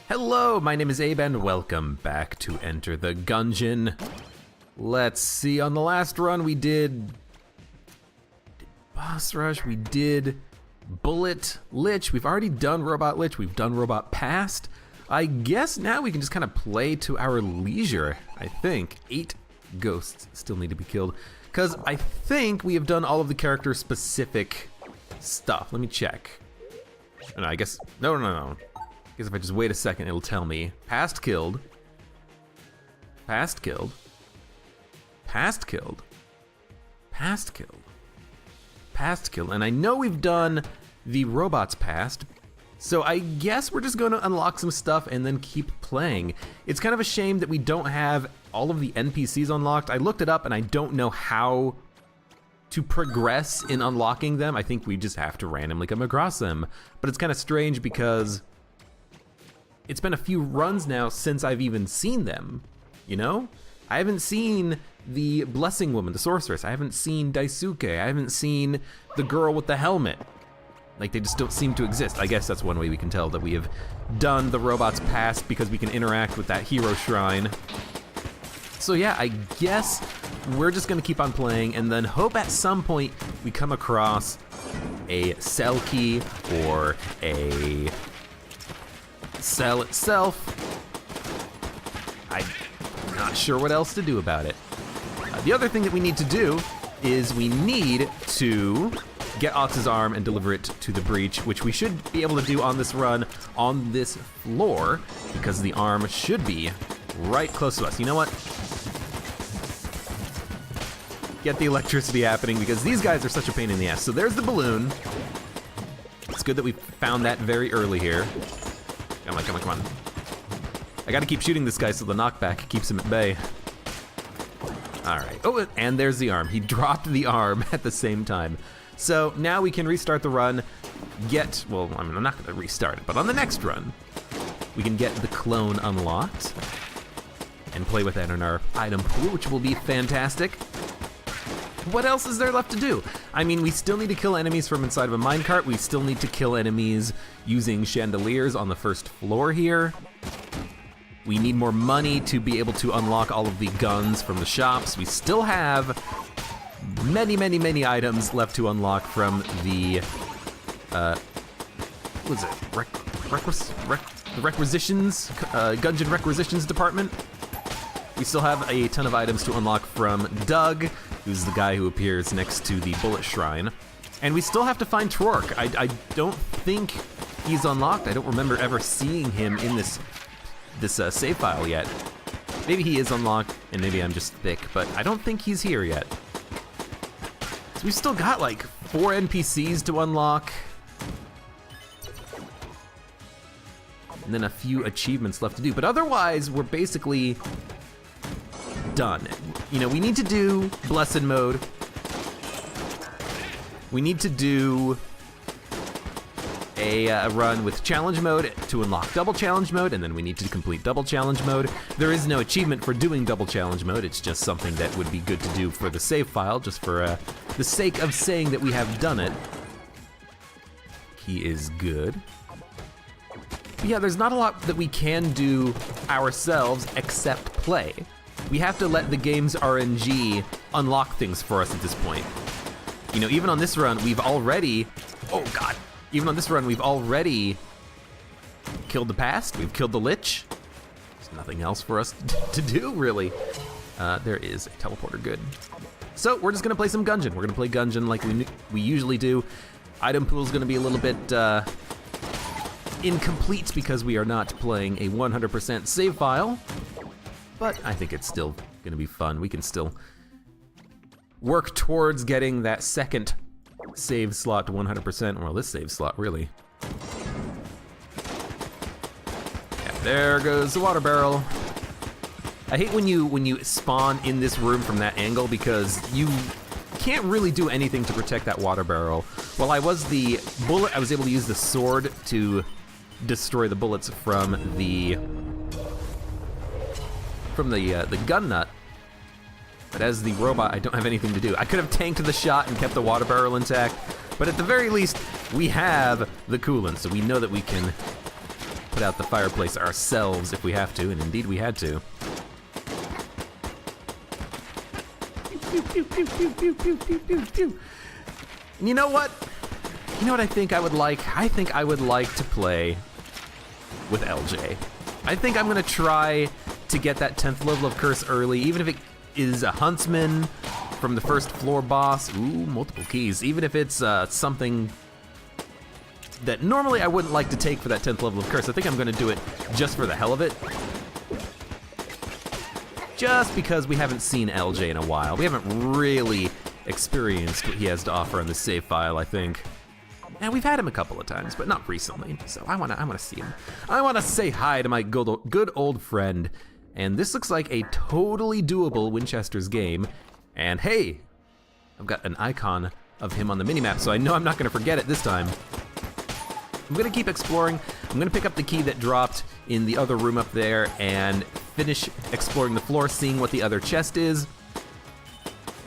Hello, my name is Abe and welcome back to Enter the Gungeon. Let's see, on the last run we did Boss Rush, we did Bullet Lich, we've already done Robot Lich, we've done Robot Past. I guess now we can just kind of play to our leisure, I think. 8 ghosts still need to be killed, because I think we have done all of the character-specific stuff. Let me check. No, I guess, no. I guess if I just wait a second, it'll tell me. Past killed. Past killed. Past killed. Past killed. Past killed. And I know we've done the robots past, so I guess we're just gonna unlock some stuff and then keep playing. It's kind of a shame that we don't have all of the NPCs unlocked. I looked it up and I don't know how to progress in unlocking them. I think we just have to randomly come across them. But it's kind of strange because it's been a few runs now since I've even seen them, you know? I haven't seen the Blessing Woman, the Sorceress. I haven't seen Daisuke. I haven't seen the girl with the helmet. Like, they just don't seem to exist. I guess that's one way we can tell that we have done the robots past, because we can interact with that hero shrine. So yeah, I guess we're just gonna keep on playing and then hope at some point we come across a cell key or a cell itself. I'm not sure what else to do about it. The other thing that we need to do is we need to get Ox's arm and deliver it to the breach, which we should be able to do on this run on this floor, because the arm should be right close to us. You know what? Get the electricity happening, because these guys are such a pain in the ass. So there's the balloon. It's good that we found that very early here. Come on. I gotta keep shooting this guy so the knockback keeps him at bay. All right, oh, and there's the arm. He dropped the arm at the same time. So now we can restart the run, well, I mean, I'm not gonna restart it, but on the next run, we can get the clone unlocked and play with that in our item pool, which will be fantastic. What else is there left to do? I mean, we still need to kill enemies from inside of a minecart. We still need to kill enemies using chandeliers on the first floor here. We need more money to be able to unlock all of the guns from the shops. We still have many items left to unlock from the, what is it? The requisitions, Gungeon requisitions department. We still have a ton of items to unlock from Doug, who's the guy who appears next to the bullet shrine. And we still have to find Trork. I don't think he's unlocked. I don't remember ever seeing him in this save file yet. Maybe he is unlocked, and maybe I'm just thick, but I don't think he's here yet. So we've still got like 4 NPCs to unlock, and then a few achievements left to do. But otherwise, we're basically done. You know, we need to do Blessed Mode. We need to do a run with Challenge Mode to unlock Double Challenge Mode, and then we need to complete Double Challenge Mode. There is no achievement for doing Double Challenge Mode. It's just something that would be good to do for the save file, just for the sake of saying that we have done it. He is good. But yeah, there's not a lot that we can do ourselves except play. We have to let the game's RNG unlock things for us at this point. You know, even on this run, we've already, oh God. Even on this run, we've already killed the past, we've killed the Lich. There's nothing else for us to do, really. There is a teleporter, good. So we're just gonna play some Gungeon. We're gonna play Gungeon like we usually do. Item pool's gonna be a little bit incomplete because we are not playing a 100% save file, but I think it's still gonna be fun. We can still work towards getting that second save slot to 100%, well, this save slot, really. Yeah, there goes the water barrel. I hate when you spawn in this room from that angle, because you can't really do anything to protect that water barrel. While I was the bullet, I was able to use the sword to destroy the bullets from the gun nut. But as the robot, I don't have anything to do. I could have tanked the shot and kept the water barrel intact, but at the very least, we have the coolant, so we know that we can put out the fireplace ourselves if we have to, and indeed we had to. And you know what? You know what I think I would like? I think I would like to play with LJ. I think I'm gonna try to get that 10th level of Curse early, even if it is a huntsman from the first floor boss. Ooh, multiple keys. Even if it's something that normally I wouldn't like to take for that 10th level of Curse. I think I'm gonna do it just for the hell of it. Just because we haven't seen LJ in a while. We haven't really experienced what he has to offer on the save file, I think. And we've had him a couple of times, but not recently. So I wanna see him. I wanna say hi to my good old friend. And this looks like a totally doable Winchester's game. And hey, I've got an icon of him on the minimap, so I know I'm not gonna forget it this time. I'm gonna keep exploring. I'm gonna pick up the key that dropped in the other room up there and finish exploring the floor, seeing what the other chest is.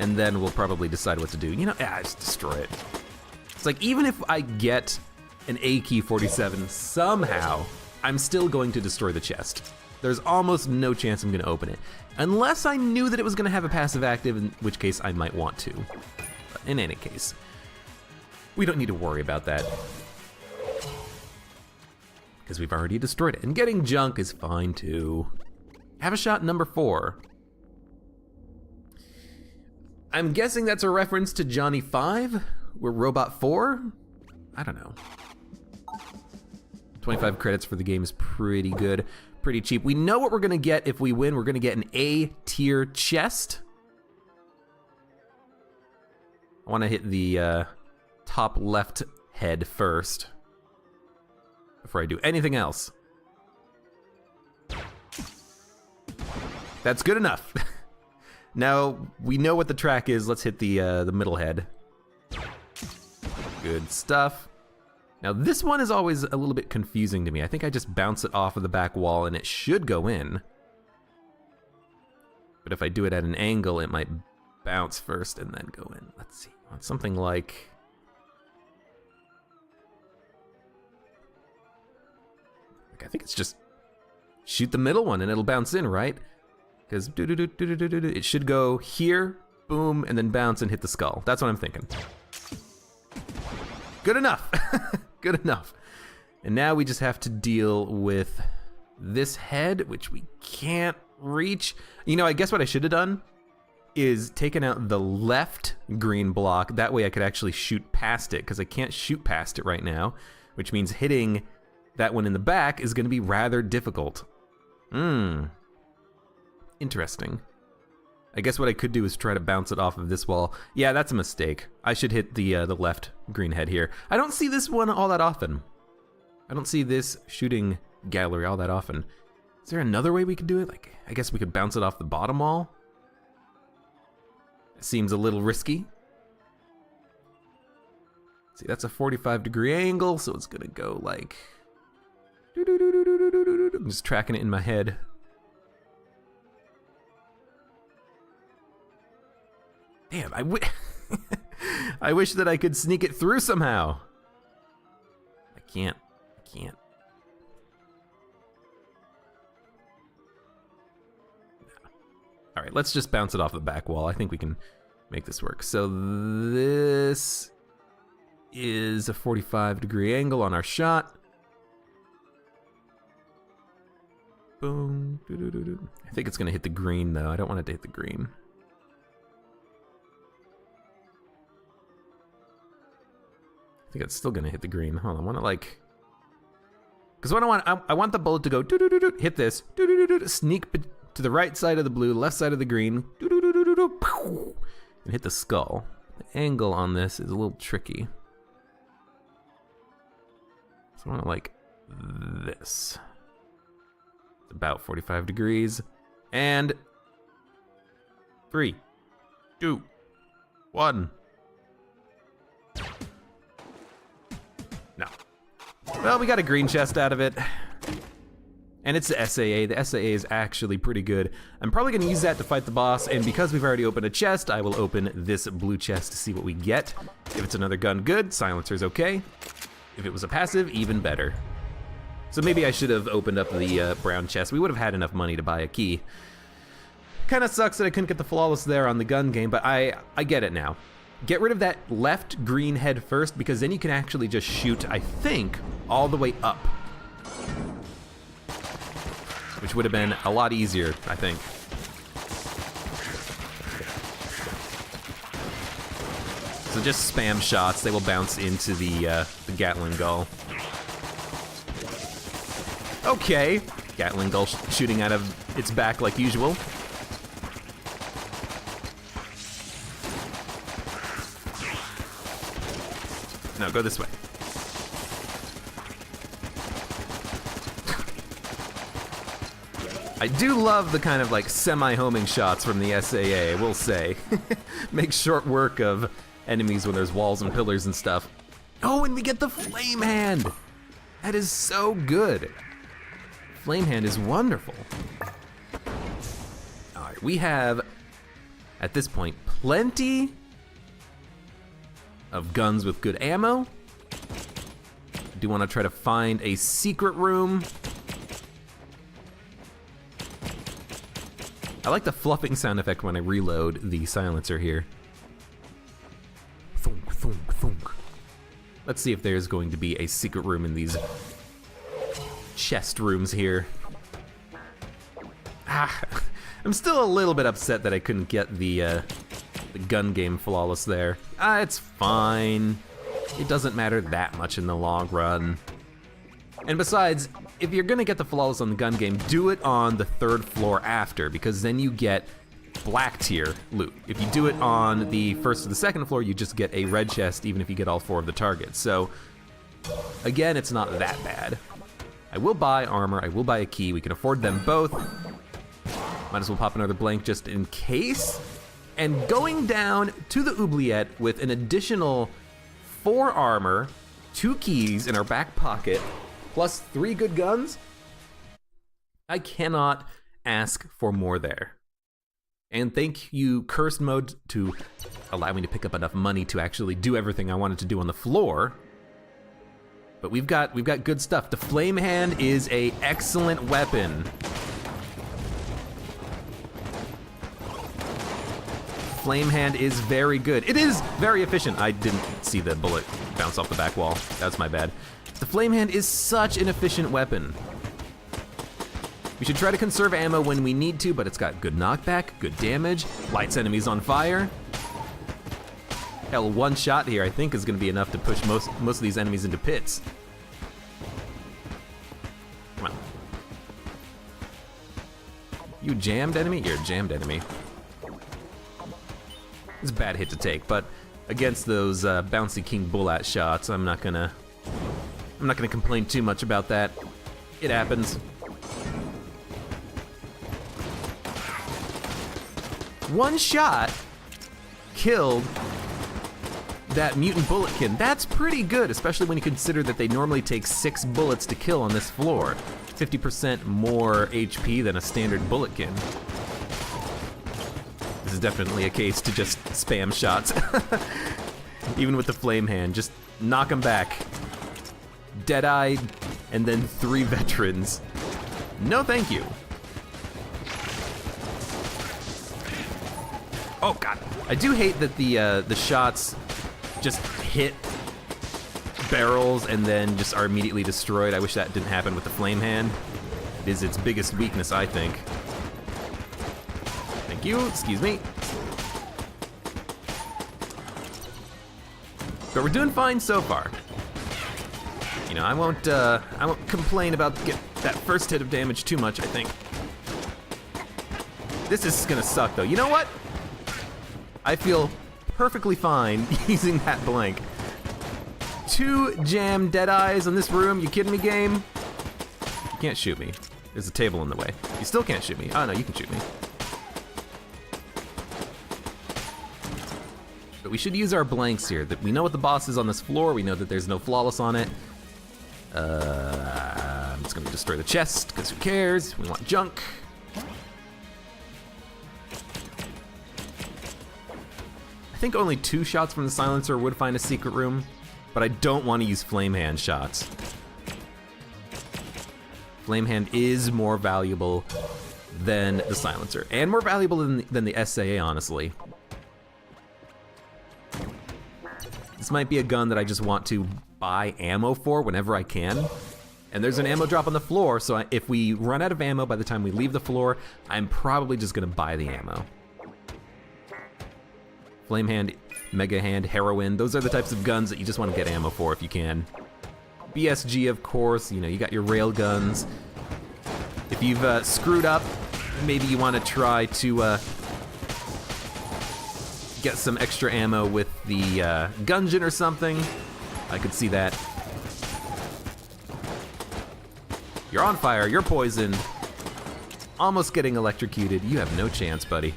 And then we'll probably decide what to do. You know, just destroy it. It's like, even if I get an A key 47 somehow, I'm still going to destroy the chest. There's almost no chance I'm gonna open it. Unless I knew that it was gonna have a passive active, in which case I might want to. But in any case, we don't need to worry about that, because we've already destroyed it. And getting junk is fine too. Have a shot number 4. I'm guessing that's a reference to Johnny 5? We're Robot 4? I don't know. 25 credits for the game is pretty good, pretty cheap. We know what we're gonna get if we win. We're gonna get an A tier chest. I wanna hit the top left head first before I do anything else. That's good enough. Now we know what the track is. Let's hit the middle head. Good stuff. Now this one is always a little bit confusing to me. I think I just bounce it off of the back wall and it should go in. But if I do it at an angle, it might bounce first and then go in. Let's see. I want something like... I think it's just shoot the middle one and it'll bounce in, right? Because it should go here, boom, and then bounce and hit the skull. That's what I'm thinking. Good enough. Good enough. And now we just have to deal with this head, which we can't reach. You know, I guess what I should have done is taken out the left green block. That way I could actually shoot past it, because I can't shoot past it right now, which means hitting that one in the back is going to be rather difficult. Interesting. I guess what I could do is try to bounce it off of this wall. Yeah, that's a mistake. I should hit the left green head here. I don't see this one all that often. I don't see this shooting gallery all that often. Is there another way we could do it? Like, I guess we could bounce it off the bottom wall. It seems a little risky. See, that's a 45-degree angle, so it's gonna go like... I'm just tracking it in my head. Damn, I wish that I could sneak it through somehow. I can't. No. All right, let's just bounce it off the back wall. I think we can make this work. So this is a 45-degree angle on our shot. Boom. I think it's gonna hit the green though. I don't want it to hit the green. I think it's still gonna hit the green. Hold on, I wanna like... Because what I want the bullet to go hit this, sneak to the right side of the blue, left side of the green, and hit the skull. The angle on this is a little tricky. So I wanna like this. About 45 degrees. And 3, 2, 1. No. Well, we got a green chest out of it. And it's the SAA. The SAA is actually pretty good. I'm probably gonna use that to fight the boss, and because we've already opened a chest, I will open this blue chest to see what we get. If it's another gun, good. Silencer's okay. If it was a passive, even better. So maybe I should have opened up the brown chest. We would have had enough money to buy a key. Kind of sucks that I couldn't get the flawless there on the gun game, but I get it now. Get rid of that left green head first, because then you can actually just shoot, I think, all the way up. Which would have been a lot easier, I think. So just spam shots, they will bounce into the Gatling Gull. Okay, Gatling Gull shooting out of its back like usual. No, go this way. I do love the kind of like semi-homing shots from the SAA, I will say. Make short work of enemies when there's walls and pillars and stuff. Oh, and we get the Flame Hand! That is so good. Flame Hand is wonderful. Alright, we have, at this point, plenty of guns with good ammo. I do want to try to find a secret room. I like the fluffing sound effect when I reload the silencer here. Thunk, thunk, thunk. Let's see if there's going to be a secret room in these chest rooms here. I'm still a little bit upset that I couldn't get the gun game flawless there. It's fine. It doesn't matter that much in the long run. And besides, if you're gonna get the flawless on the gun game, do it on the 3rd floor after, because then you get black tier loot. If you do it on the 1st or the 2nd floor, you just get a red chest even if you get all 4 of the targets. So, again, it's not that bad. I will buy armor, I will buy a key, we can afford them both. Might as well pop another blank just in case. And going down to the oubliette with an additional 4 armor, 2 keys in our back pocket, plus 3 good guns, I cannot ask for more there. And thank you, Cursed Mode, to allow me to pick up enough money to actually do everything I wanted to do on the floor. But we've got good stuff. The Flame Hand is an excellent weapon. Flame Hand is very good. It is very efficient. I didn't see the bullet bounce off the back wall. That's my bad. The Flame Hand is such an efficient weapon. We should try to conserve ammo when we need to, but it's got good knockback, good damage, lights enemies on fire. Hell, 1 shot here I think is gonna be enough to push most of these enemies into pits. Come on. You jammed enemy? You're a jammed enemy. It's a bad hit to take, but against those bouncy King Bullat shots, I'm not gonna complain too much about that. It happens. 1 shot killed that mutant bulletkin. That's pretty good, especially when you consider that they normally take 6 bullets to kill on this floor. 50% more HP than a standard bulletkin. This is definitely a case to just spam shots. Even with the Flame Hand, just knock them back. Deadeye, and then 3 veterans. No thank you. Oh god, I do hate that the shots just hit barrels and then just are immediately destroyed. I wish that didn't happen with the Flame Hand. It is its biggest weakness, I think. Thank you, excuse me. But we're doing fine so far. You know, I won't complain about that first hit of damage too much, I think. This is gonna suck though. You know what? I feel perfectly fine using that blank. 2 jam Deadeyes in this room, you kidding me, game? You can't shoot me. There's a table in the way. You still can't shoot me. Oh no, you can shoot me. But we should use our blanks here. That we know what the boss is on this floor, we know that there's no flawless on it. I'm just gonna destroy the chest, because who cares? We want junk. I think only 2 shots from the silencer would find a secret room, but I don't want to use Flame Hand shots. Flame Hand is more valuable than the silencer, and more valuable than the SAA, honestly. This might be a gun that I just want to buy ammo for whenever I can. And there's an ammo drop on the floor, so if we run out of ammo by the time we leave the floor, I'm probably just gonna buy the ammo. Flame Hand, Mega Hand, Heroin, those are the types of guns that you just want to get ammo for if you can. BSG, of course, you know, you got your rail guns. If you've screwed up, maybe you want to try to get some extra ammo with the Gungeon or something. I could see that. You're on fire, you're poisoned. Almost getting electrocuted. You have no chance, buddy.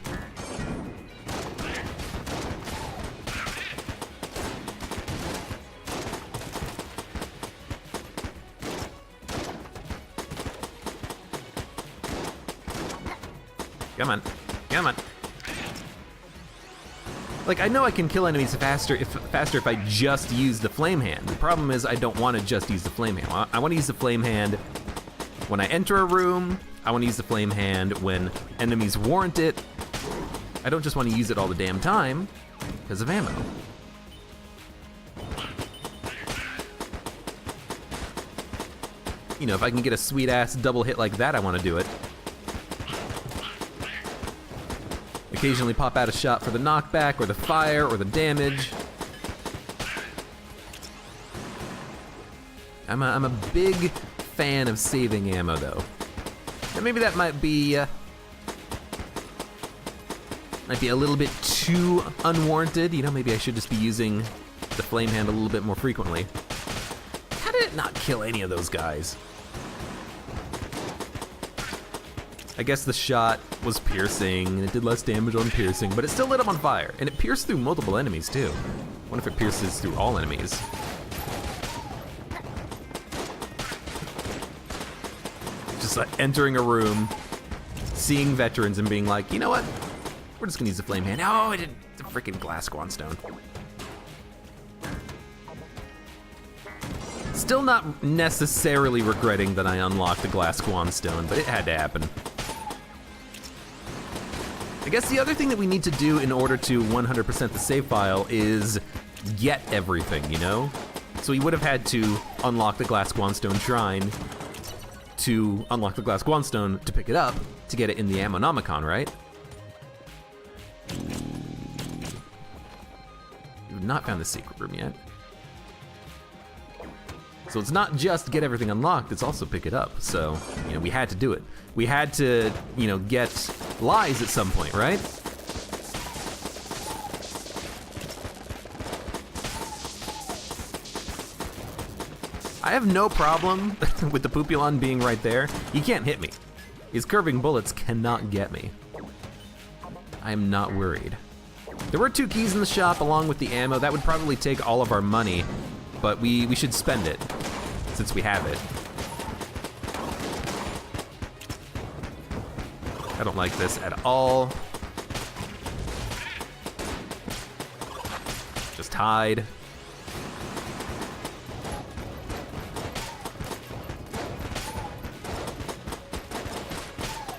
Come on, come on. Like, I know I can kill enemies faster if I just use the Flame Hand. The problem is I don't want to just use the Flame Hand. I want to use the Flame Hand when I enter a room. I want to use the Flame Hand when enemies warrant it. I don't just want to use it all the damn time because of ammo. You know, if I can get a sweet-ass double hit like that, I want to do it. Occasionally pop out a shot for the knockback, or the fire, or the damage. I'm a big fan of saving ammo, though. And maybe that might be a little bit too unwarranted. You know, maybe I should just be using the Flame Hand a little bit more frequently. How did it not kill any of those guys? I guess the shot was piercing, and it did less damage on piercing, but it still lit them on fire. And it pierced through multiple enemies, too. What if it pierces through all enemies? Just like entering a room, seeing veterans, and being like, you know what? We're just gonna use the Flame Hand. Oh, I did the freaking glass Squanstone. Still not necessarily regretting that I unlocked the glass Squanstone, but it had to happen. I guess the other thing that we need to do in order to 100% the save file is get everything, you know? So we would have had to unlock the glass Squanstone Shrine to unlock the glass Squanstone to pick it up to get it in the Ammonomicon, right? We've not found the secret room yet. So it's not just get everything unlocked, it's also pick it up. So, you know, we had to do it. We had to, you know, get lies at some point, right? I have no problem with the Pupulon being right there. He can't hit me. His curving bullets cannot get me. I am not worried. There were 2 keys in the shop along with the ammo. That would probably take all of our money, but we should spend it since we have it. I don't like this at all. Just hide.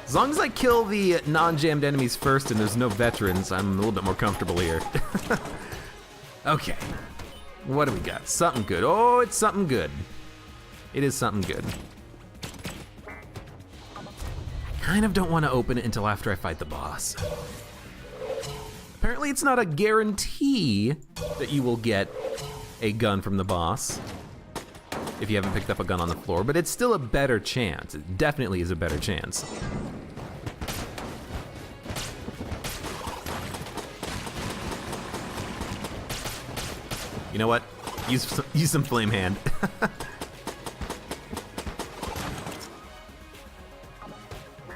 As long as I kill the non-jammed enemies first and there's no veterans, I'm a little bit more comfortable here. Okay. What do we got? Something good. Oh, it's something good. It is something good. I kind of don't want to open it until after I fight the boss. Apparently it's not a guarantee that you will get a gun from the boss if you haven't picked up a gun on the floor, but it's still a better chance. It definitely is a better chance. You know what? Use some Flame Hand.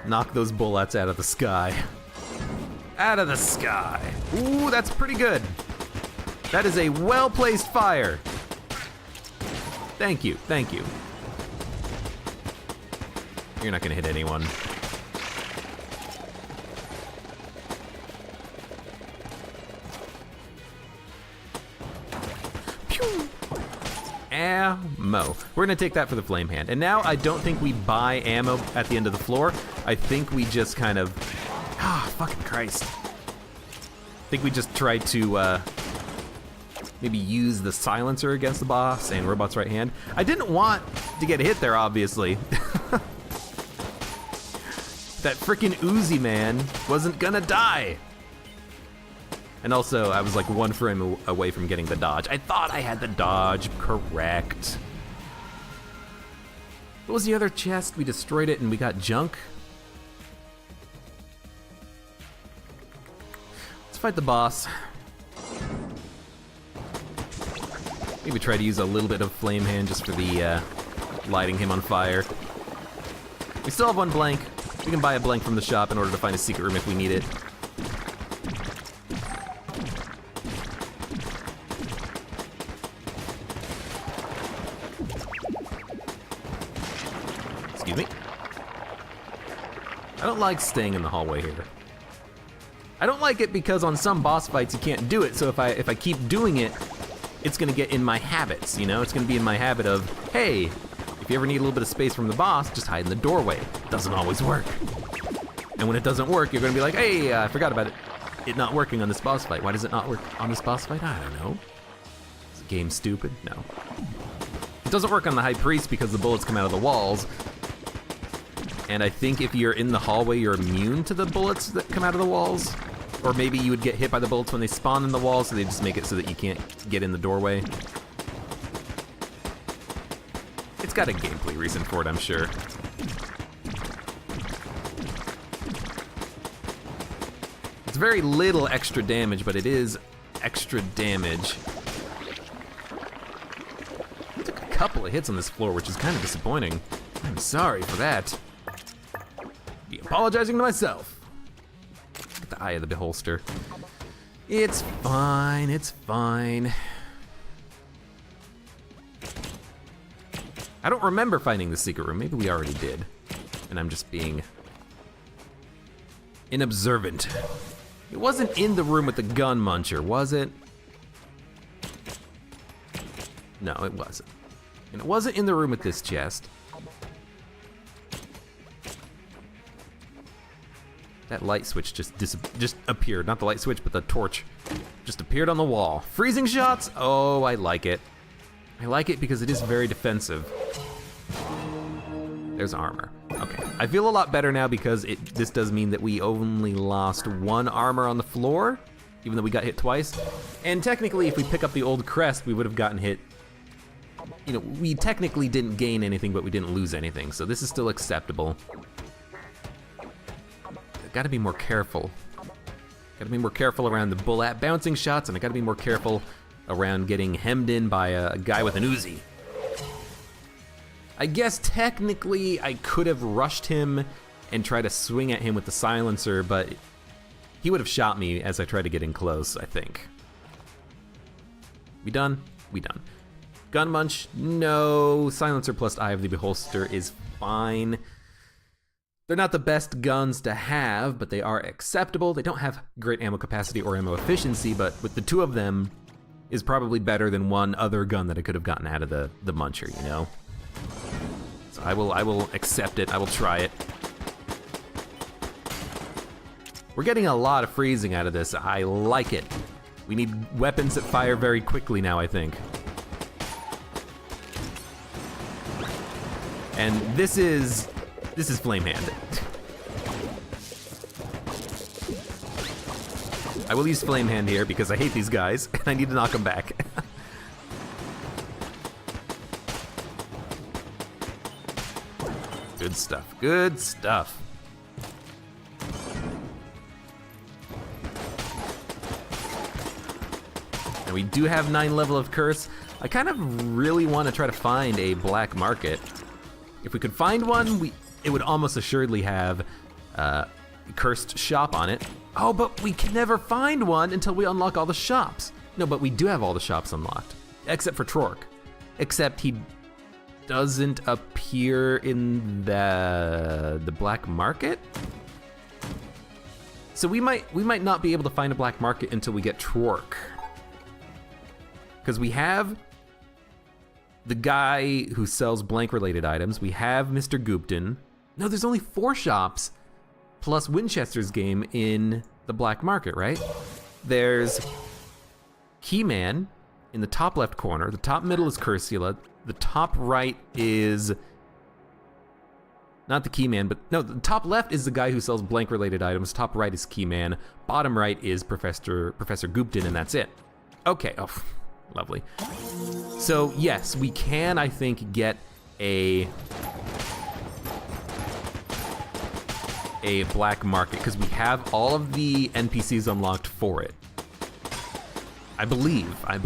Knock those bullets out of the sky. Out of the sky. Ooh, that's pretty good. That is a well-placed fire. Thank you, thank you. You're not gonna hit anyone. ammo. We're gonna take that for the flame hand. And now I don't think we buy ammo at the end of the floor. I think we just kind of, fucking Christ. I think we just try to maybe use the silencer against the boss and Robot's right hand. I didn't want to get hit there, obviously. That freaking Uzi man wasn't gonna die. And also, I was like 1 frame away from getting the dodge. I thought I had the dodge correct. What was the other chest? We destroyed it and we got junk. Let's fight the boss. Maybe try to use a little bit of flame hand just for the lighting him on fire. We still have 1 blank. We can buy a blank from the shop in order to find a secret room if we need it. Excuse me. I don't like staying in the hallway here. I don't like it because on some boss fights you can't do it, so if I keep doing it, it's gonna get in my habits, you know? It's gonna be in my habit of, hey, if you ever need a little bit of space from the boss, just hide in the doorway. It doesn't always work. And when it doesn't work, you're gonna be like, hey, I forgot about it not working on this boss fight. Why does it not work on this boss fight? I don't know. Is the game stupid? No. It doesn't work on the High Priest because the bullets come out of the walls. And I think if you're in the hallway, you're immune to the bullets that come out of the walls. Or maybe you would get hit by the bullets when they spawn in the wall, so they just make it so that you can't get in the doorway. It's got a gameplay reason for it, I'm sure. It's very little extra damage, but it is extra damage. I took a couple of hits on this floor, which is kind of disappointing. I'm sorry for that. Be apologizing to myself. Get the eye of the beholster. It's fine, it's fine. I don't remember finding the secret room. Maybe we already did. And I'm just being inobservant. It wasn't in the room with the gun muncher, was it? No, it wasn't. And it wasn't in the room with this chest. That light switch just appeared. Not the light switch, but the torch just appeared on the wall. Freezing shots? Oh, I like it. I like it because it is very defensive. There's armor. Okay, I feel a lot better now because this does mean that we only lost 1 armor on the floor, even though we got hit twice. And technically, if we pick up the old crest, we would have gotten hit. You know, we technically didn't gain anything, but we didn't lose anything, so this is still acceptable. Gotta be more careful. Gotta be more careful around the bullet bouncing shots, and I gotta be more careful around getting hemmed in by a guy with an Uzi. I guess technically I could have rushed him and tried to swing at him with the silencer, but he would have shot me as I tried to get in close, I think. We done? We done. Gun munch? No. Silencer plus Eye of the Beholster is fine. They're not the best guns to have, but they are acceptable. They don't have great ammo capacity or ammo efficiency, but with the 2 of them is probably better than 1 other gun that I could have gotten out of the muncher, you know? So I will accept it, I will try it. We're getting a lot of freezing out of this. I like it. We need weapons that fire very quickly now, I think. And this is flame hand. I will use flame hand here because I hate these guys and I need to knock them back. Good stuff, good stuff. And we do have 9 level of curse. I kind of really want to try to find a black market. If we could find one, it would almost assuredly have cursed shop on it. Oh, but we can never find one until we unlock all the shops. No, but we do have all the shops unlocked, except for Trork. Except he doesn't appear in the black market. So we might not be able to find a black market until we get Trork. Because we have the guy who sells blank-related items. We have Mr. Goopton. No, there's only 4 shops plus Winchester's game in the black market, right? There's Keyman in the top left corner. The top middle is Cursula. The top right is... not the Keyman, but no, the top left is the guy who sells blank-related items. Top right is Keyman. Bottom right is Professor Goopton, and that's it. Okay, oh, lovely. So yes, we can, I think, get a black market because we have all of the NPCs unlocked for it. I believe. I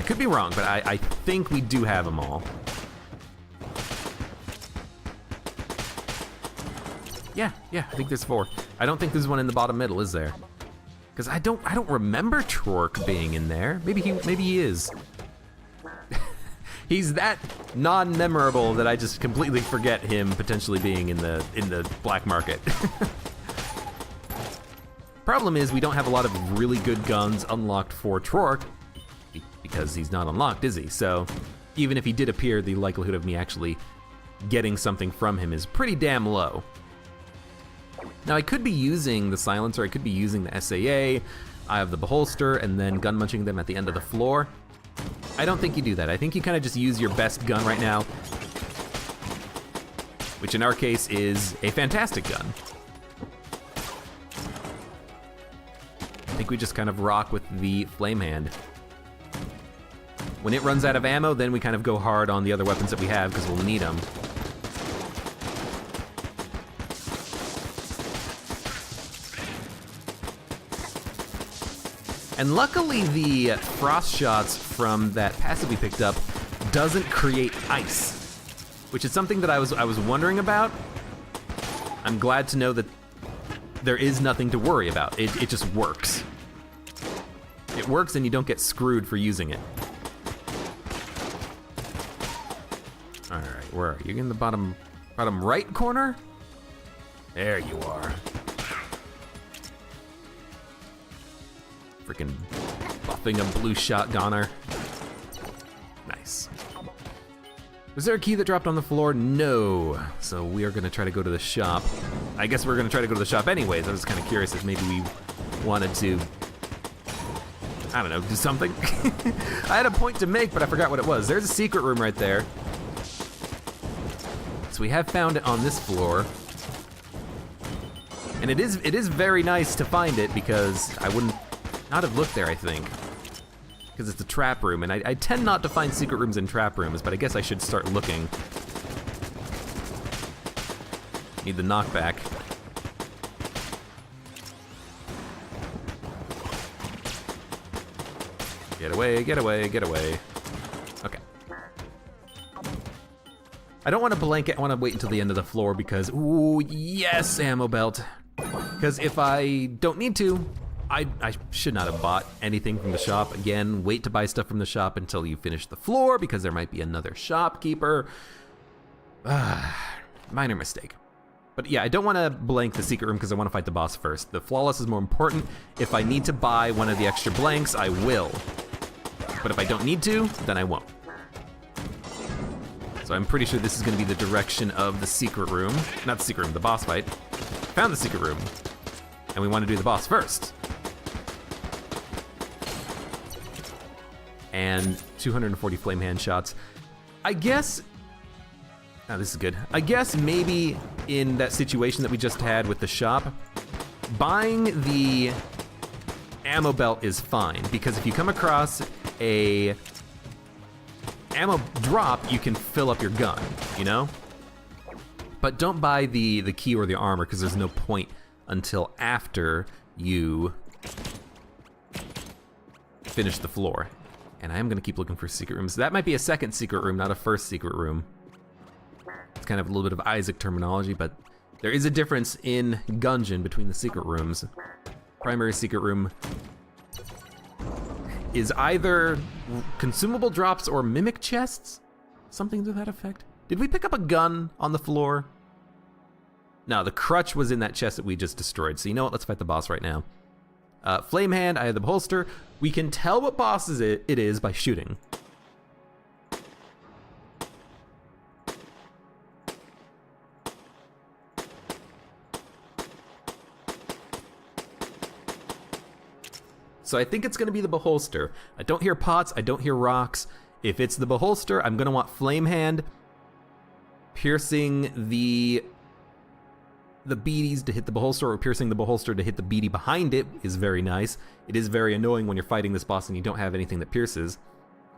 could be wrong, but I think we do have them all. Yeah, I think there's 4. I don't think there's one in the bottom middle, is there? Because I don't remember Trork being in there. Maybe he is. He's that non-memorable that I just completely forget him potentially being in the black market. Problem is we don't have a lot of really good guns unlocked for Trork because he's not unlocked, is he? So even if he did appear, the likelihood of me actually getting something from him is pretty damn low. Now I could be using the silencer, I could be using the SAA, I have the beholster, and then gun munching them at the end of the floor. I don't think you do that. I think you kind of just use your best gun right now, which in our case is a fantastic gun. I think we just kind of rock with the flame hand. When it runs out of ammo, then we kind of go hard on the other weapons that we have because we'll need them. And luckily the frost shots from that passive we picked up doesn't create ice, which is something that I was wondering about. I'm glad to know that there is nothing to worry about. It just works. It works and you don't get screwed for using it. All right, where are you? In the bottom right corner? There you are. Freaking buffing a blue shotgunner. Nice. Was there a key that dropped on the floor? No. So we are gonna try to go to the shop. I guess we're gonna try to go to the shop anyways. I was kind of curious if maybe we wanted to, I don't know, do something. I had a point to make, but I forgot what it was. There's a secret room right there. So we have found it on this floor. And it is very nice to find it because I wouldn't not have looked there, I think. Because it's a trap room, and I tend not to find secret rooms in trap rooms, but I guess I should start looking. Need the knockback. Get away, get away, get away. Okay. I don't want to blanket, I want to wait until the end of the floor because, ooh, yes, ammo belt. Because if I don't need to, I should not have bought anything from the shop. Again, wait to buy stuff from the shop until you finish the floor because there might be another shopkeeper. Minor mistake. But yeah, I don't want to blank the secret room because I want to fight the boss first. The flawless is more important. If I need to buy one of the extra blanks, I will. But if I don't need to, then I won't. So I'm pretty sure this is going to be the direction of the secret room. Not the secret room, the boss fight. Found the secret room. And we want to do the boss first. And 240 flame hand shots. I guess, oh, this is good. I guess maybe in that situation that we just had with the shop, buying the ammo belt is fine because if you come across a ammo drop, you can fill up your gun, you know? But don't buy the key or the armor because there's no point until after you finish the floor. And I am gonna keep looking for secret rooms. That might be a second secret room, not a first secret room. It's kind of a little bit of Isaac terminology, but there is a difference in Gungeon between the secret rooms. Primary secret room is either consumable drops or mimic chests? Something to that effect. Did we pick up a gun on the floor? No, the crutch was in that chest that we just destroyed. So you know what, let's fight the boss right now. Flame Hand, I have the Beholster. We can tell what bosses it is by shooting. So I think it's gonna be the Beholster. I don't hear pots, I don't hear rocks. If it's the Beholster, I'm gonna want Flame Hand, piercing the beaties to hit the Beholster, or piercing the Beholster to hit the beady behind it is very nice. It is very annoying when you're fighting this boss and you don't have anything that pierces.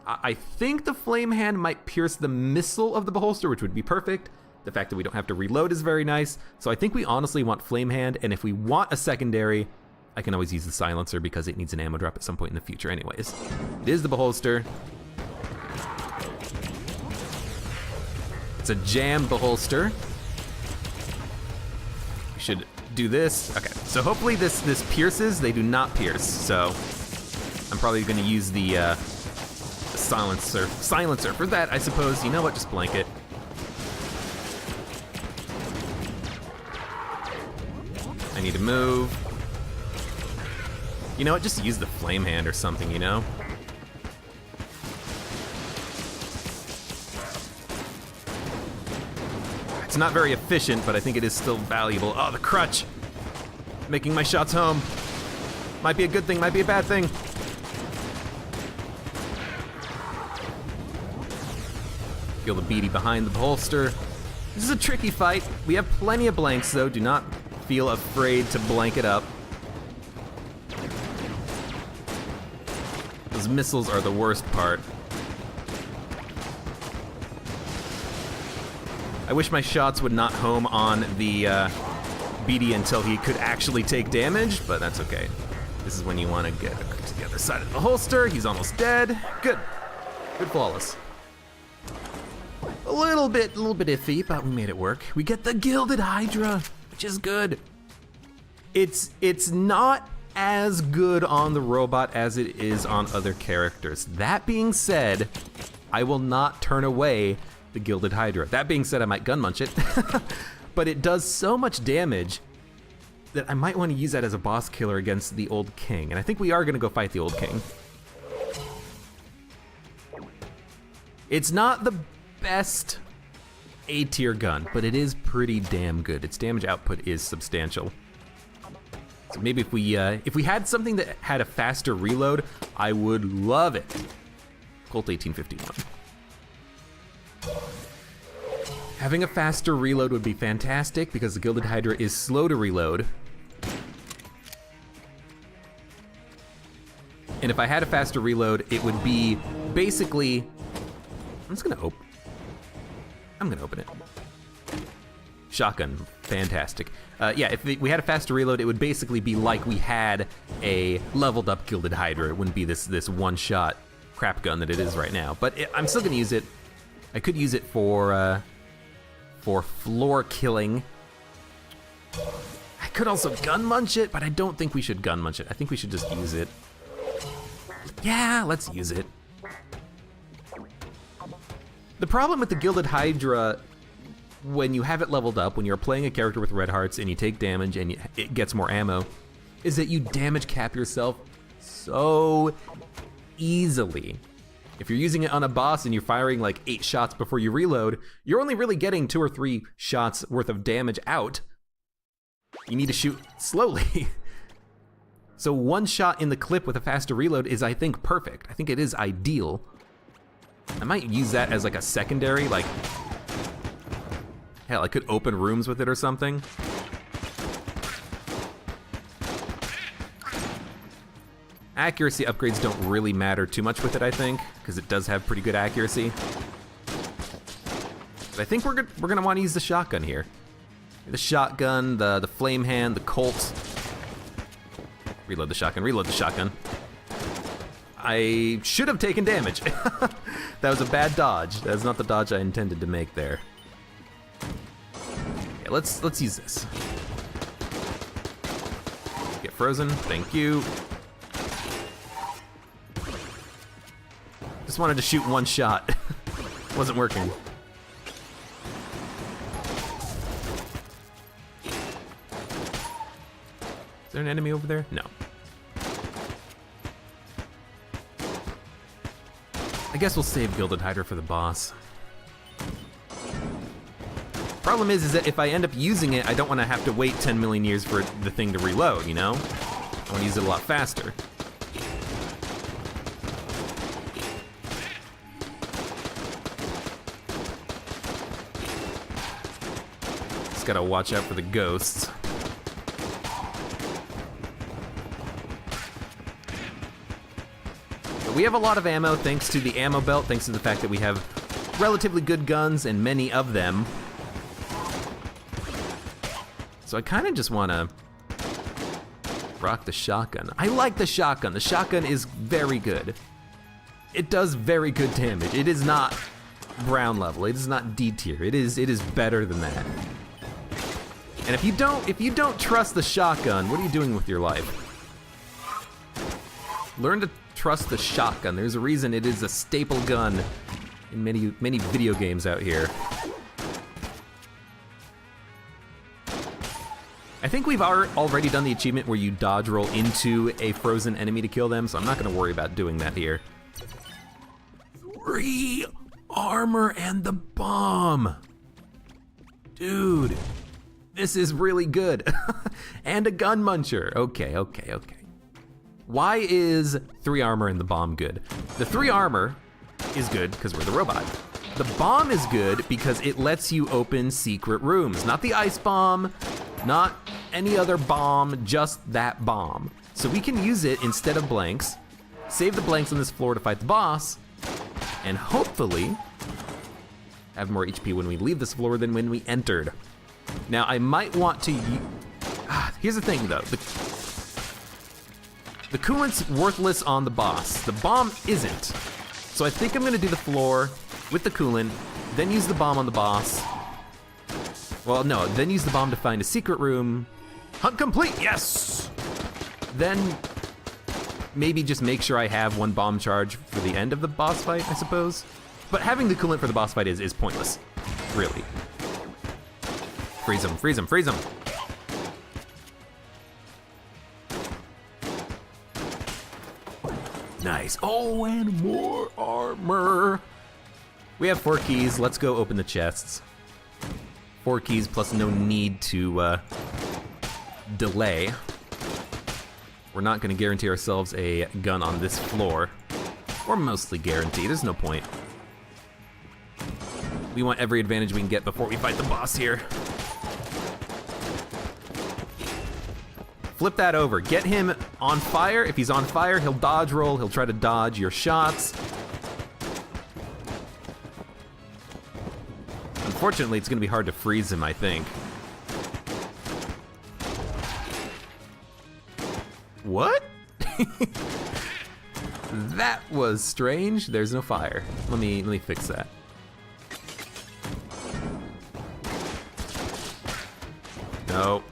I think the Flame Hand might pierce the missile of the Beholster, which would be perfect. The fact that we don't have to reload is very nice. So I think we honestly want Flame Hand, and if we want a secondary, I can always use the Silencer because it needs an ammo drop at some point in the future anyways. It is the Beholster. It's a jam Beholster. We should do this. Okay, so hopefully this pierces. They do not pierce, so I'm probably gonna use the silencer for that, I suppose. You know what, just blank it. I need to move. You know what, just use the Flame Hand or something, you know? It's not very efficient, but I think it is still valuable. Oh, the crutch! Making my shots home. Might be a good thing, might be a bad thing. Feel the beady behind the Beholster. This is a tricky fight. We have plenty of blanks though. Do not feel afraid to blank it up. Those missiles are the worst part. I wish my shots would not home on the beady until he could actually take damage, but that's okay. This is when you want to get to the other side of the holster. He's almost dead. Good. Good flawless. A little bit iffy, but we made it work. We get the Gilded Hydra, which is good. It's not as good on the robot as it is on other characters. That being said, I will not turn away the Gilded Hydra. That being said, I might gun munch it, but it does so much damage that I might want to use that as a boss killer against the Old King, and I think we are gonna go fight the Old King. It's not the best A-tier gun, but it is pretty damn good. Its damage output is substantial. So maybe if we had something that had a faster reload, I would love it. Colt 1851. Having a faster reload would be fantastic because the Gilded Hydra is slow to reload. And if I had a faster reload, it would be basically, I'm gonna open it. Shotgun, fantastic. Yeah, if we had a faster reload, it would basically be like we had a leveled up Gilded Hydra. It wouldn't be this one-shot crap gun that it is right now. But I'm still gonna use it. I could use it for floor killing. I could also gun munch it, but I don't think we should gun munch it. I think we should just use it. Yeah, let's use it. The problem with the Gilded Hydra, when you have it leveled up, when you're playing a character with red hearts and you take damage and it gets more ammo, is that you damage cap yourself so easily. If you're using it on a boss and you're firing like 8 shots before you reload, you're only really getting 2 or 3 shots worth of damage out. You need to shoot slowly. So 1 shot in the clip with a faster reload is, I think, perfect. I think it is ideal. I might use that as like a secondary, like, hell, I could open rooms with it or something. Accuracy upgrades don't really matter too much with it, I think, because it does have pretty good accuracy. But I think we're gonna want to use the shotgun here. The shotgun, the flame hand, the Colt. Reload the shotgun, reload the shotgun. I should have taken damage. That was a bad dodge. That's not the dodge I intended to make there. Okay, let's use this. Get frozen, thank you. Just wanted to shoot 1 shot. Wasn't working. Is there an enemy over there? No. I guess we'll save Gilded Hydra for the boss. Problem is that if I end up using it, I don't want to have to wait 10 million years for the thing to reload, you know? I want to use it a lot faster. Just gotta watch out for the ghosts. But we have a lot of ammo thanks to the ammo belt, thanks to the fact that we have relatively good guns and many of them. So I kind of just want to rock the shotgun. I like the shotgun. The shotgun is very good. It does very good damage. It is not brown level. It is not D tier. It is better than that. And if you don't trust the shotgun, what are you doing with your life? Learn to trust the shotgun. There's a reason it is a staple gun in many video games out here. I think we've already done the achievement where you dodge roll into a frozen enemy to kill them, so I'm not gonna worry about doing that here. 3 armor and the bomb. Dude, this is really good. And a gun muncher. Okay. Why is 3 armor and the bomb good? The 3 armor is good because we're the robot. The bomb is good because it lets you open secret rooms. Not the ice bomb, not any other bomb, just that bomb. So we can use it instead of blanks, save the blanks on this floor to fight the boss, and hopefully have more HP when we leave this floor than when we entered. Now I might want to here's the thing though, the coolant's worthless on the boss. The bomb isn't. So I think I'm gonna do the floor with the coolant, then use the bomb on the boss. Well, no, then use the bomb to find a secret room. Hunt complete, yes! Then maybe just make sure I have 1 bomb charge for the end of the boss fight, I suppose. But having the coolant for the boss fight is pointless, really. Freeze him, freeze him, freeze him! Nice, oh, and more armor! We have 4 keys, let's go open the chests. 4 keys plus no need to delay. We're not gonna guarantee ourselves a gun on this floor. Or mostly guarantee, there's no point. We want every advantage we can get before we fight the boss here. Flip that over, get him on fire. If he's on fire, he'll dodge roll, he'll try to dodge your shots. Unfortunately, it's gonna be hard to freeze him, I think. What? That was strange. There's no fire. Let me fix that. No.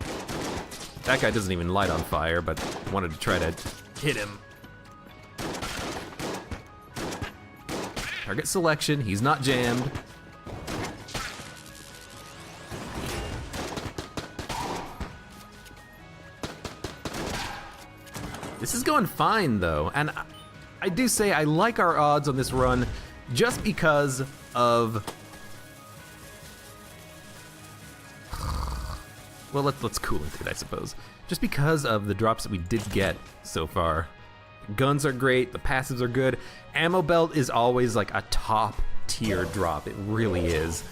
That guy doesn't even light on fire, but I wanted to try to hit him. Target selection, he's not jammed. This is going fine though, and I do say I like our odds on this run just because of, well, let's cool into it, I suppose. Just because of the drops that we did get so far. Guns are great, the passives are good. Ammo belt is always like a top tier drop, it really is.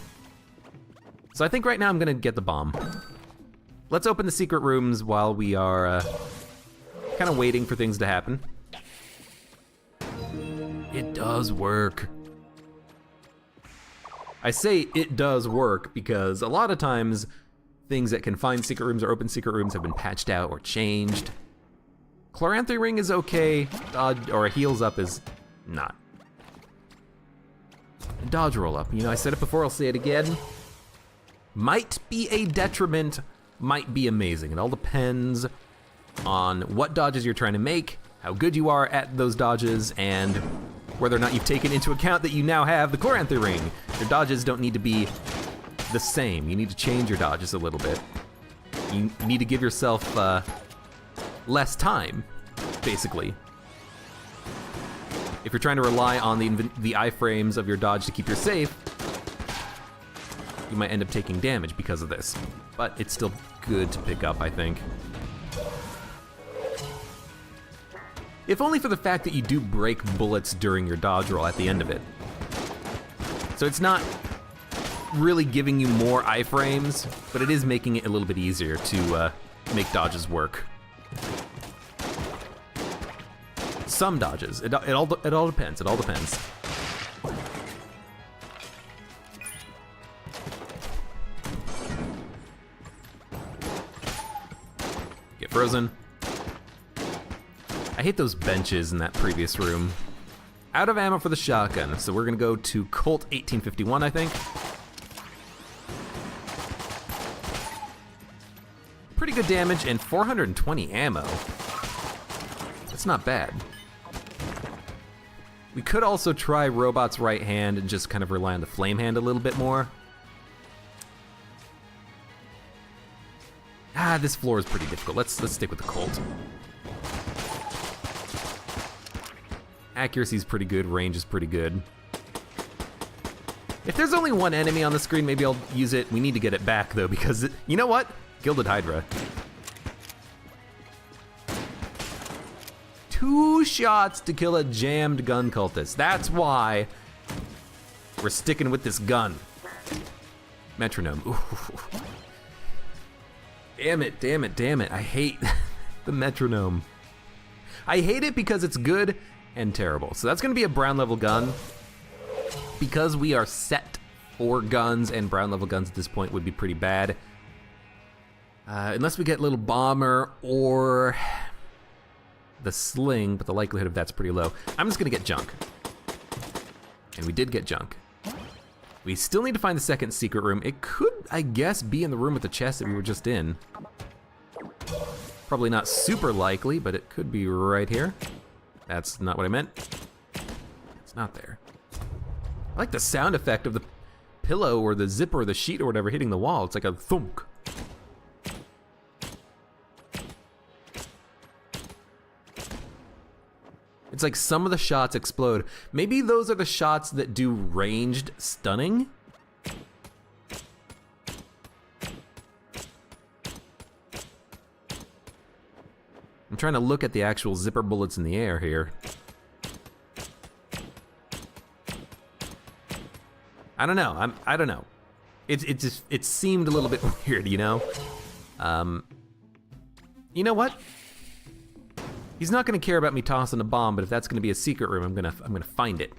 So I think right now I'm gonna get the bomb. Let's open the secret rooms while we are kind of waiting for things to happen. It does work. I say it does work because a lot of times things that can find secret rooms or open secret rooms have been patched out or changed. Chloranthy ring is okay, or a heals up is not. Dodge roll up, you know, I said it before, I'll say it again. Might be a detriment, might be amazing. It all depends on what dodges you're trying to make, how good you are at those dodges, and whether or not you've taken into account that you now have the Chloranthy ring. Your dodges don't need to be the same. You need to change your dodges a little bit. You need to give yourself less time, basically. If you're trying to rely on the iframes of your dodge to keep you safe, you might end up taking damage because of this. But it's still good to pick up, I think. If only for the fact that you do break bullets during your dodge roll at the end of it. So it's not really giving you more iframes, but it is making it a little bit easier to make dodges work. Some dodges. It all depends. It all depends. Get frozen. I hate those benches in that previous room. Out of ammo for the shotgun, so we're gonna go to Colt 1851, I think. Pretty good damage and 420 ammo. That's not bad. We could also try Robot's right hand and just kind of rely on the flame hand a little bit more. Ah, this floor is pretty difficult. Let's stick with the Colt. Accuracy is pretty good, range is pretty good. If there's only one enemy on the screen, maybe I'll use it. We need to get it back though, because you know what? Gilded Hydra. 2 shots to kill a jammed gun cultist. That's why we're sticking with this gun. Metronome. Ooh. Damn it, damn it, damn it. I hate the metronome. I hate it because it's good and terrible. So that's gonna be a brown level gun. Because we are set for guns, and brown level guns at this point would be pretty bad. Unless we get little bomber or the sling, but the likelihood of that's pretty low. I'm just gonna get junk. And we did get junk. We still need to find the second secret room. It could, I guess, be in the room with the chest that we were just in. Probably not super likely, but it could be right here. That's not what I meant. It's not there. I like the sound effect of the pillow or the zipper or the sheet or whatever hitting the wall. It's like a thunk. It's like some of the shots explode. Maybe those are the shots that do ranged stunning? I'm trying to look at the actual zipper bullets in the air here. I don't know. I don't know. It seemed a little bit weird, you know? You know what? He's not gonna care about me tossing a bomb, but if that's gonna be a secret room, I'm gonna find it.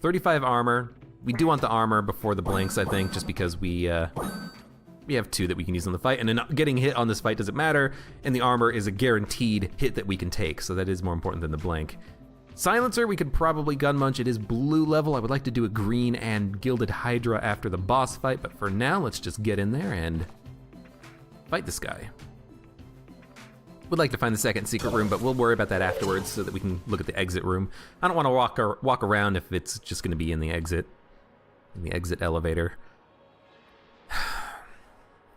35 armor. We do want the armor before the blanks, I think, just because we have 2 that we can use on the fight, and then getting hit on this fight doesn't matter, and the armor is a guaranteed hit that we can take, so that is more important than the blank. Silencer, we could probably gun munch. It is blue level. I would like to do a green and Gilded Hydra after the boss fight, but for now, let's just get in there and fight this guy. Would like to find the second secret room, but we'll worry about that afterwards so that we can look at the exit room. I don't want to walk around if it's just going to be in the exit elevator.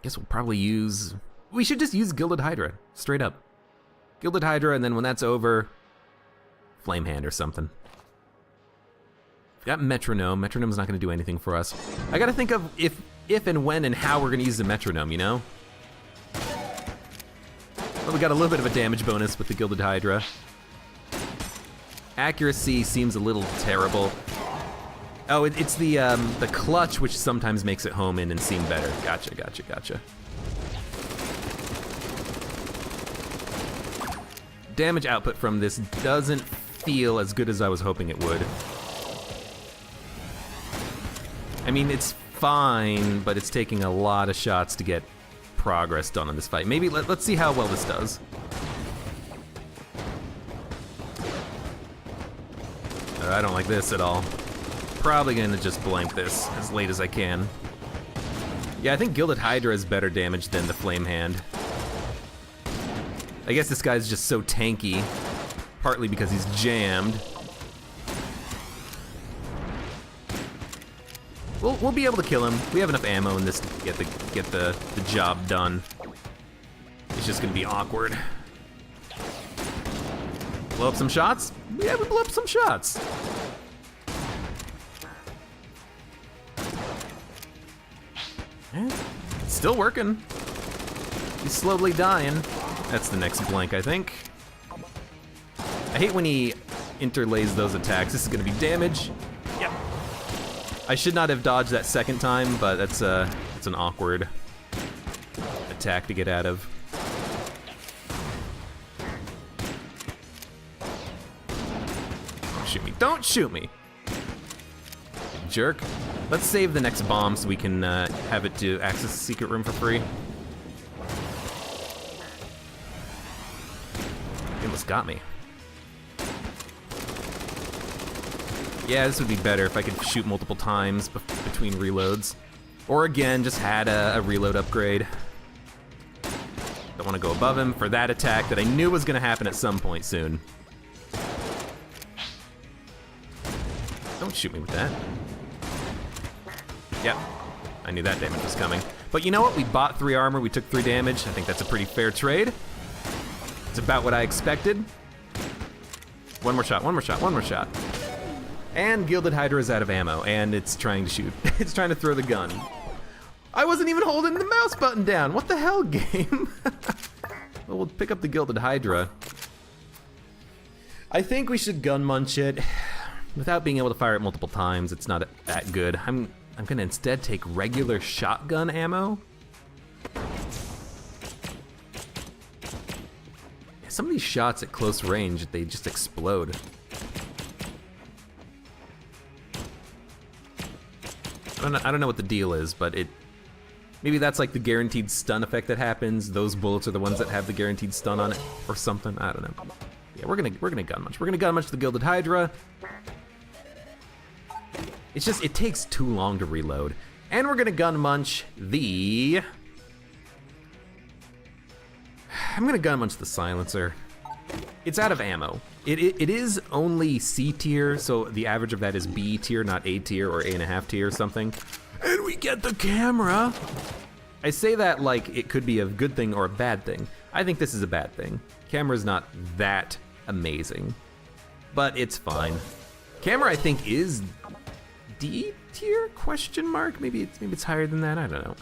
Guess we'll probably use... We should just use Gilded Hydra, straight up. Gilded Hydra, and then when that's over, Flame Hand or something. Got Metronome. Metronome's not going to do anything for us. I got to think of if and when and how we're going to use the Metronome, you know? Well, we got a little bit of a damage bonus with the Gilded Hydra. Accuracy seems a little terrible. Oh, it's the clutch which sometimes makes it home in and seem better. Gotcha, gotcha, gotcha. Damage output from this doesn't feel as good as I was hoping it would. I mean, it's fine, but it's taking a lot of shots to get progress done on this fight. Maybe let's see how well this does. I don't like this at all. Probably gonna just blank this as late as I can. Yeah, I think Gilded Hydra is better damage than the Flame Hand. I guess this guy's just so tanky, partly because he's jammed. We'll be able to kill him. We have enough ammo in this to get the job done. It's just gonna be awkward. Blow up some shots? Yeah, we blew up some shots. It's still working. He's slowly dying. That's the next blank, I think. I hate when he interlays those attacks. This is gonna be damage. Yep. I should not have dodged that second time, but that's an awkward attack to get out of. Don't shoot me. Don't shoot me. Jerk. Let's save the next bomb so we can have it to access the secret room for free. It almost got me. Yeah, this would be better if I could shoot multiple times between reloads. Or again, just had a reload upgrade. Don't want to go above him for that attack that I knew was going to happen at some point soon. Don't shoot me with that. Yep, I knew that damage was coming. But you know what? We bought 3 armor, we took 3 damage. I think that's a pretty fair trade. It's about what I expected. One more shot, one more shot, one more shot. And Gilded Hydra is out of ammo, and it's trying to shoot. It's trying to throw the gun. I wasn't even holding the mouse button down. What the hell, game? Well, we'll pick up the Gilded Hydra. I think we should gun munch it. Without being able to fire it multiple times, it's not that good. I'm gonna instead take regular shotgun ammo. Some of these shots at close range, they just explode. I don't know what the deal is, but maybe that's like the guaranteed stun effect that happens. Those bullets are the ones that have the guaranteed stun on it, or something. I don't know. Yeah, we're gonna gun munch. We're gonna gun munch the Gilded Hydra. It's just, it takes too long to reload. And we're gonna gun munch the... I'm gonna gun munch the silencer. It's out of ammo. It is only C tier, so the average of that is B tier, not A tier or A.5 tier or something. And we get the camera! I say that like it could be a good thing or a bad thing. I think this is a bad thing. Camera's not that amazing, but it's fine. Camera, I think, is D tier, question mark? Maybe it's higher than that, I don't know.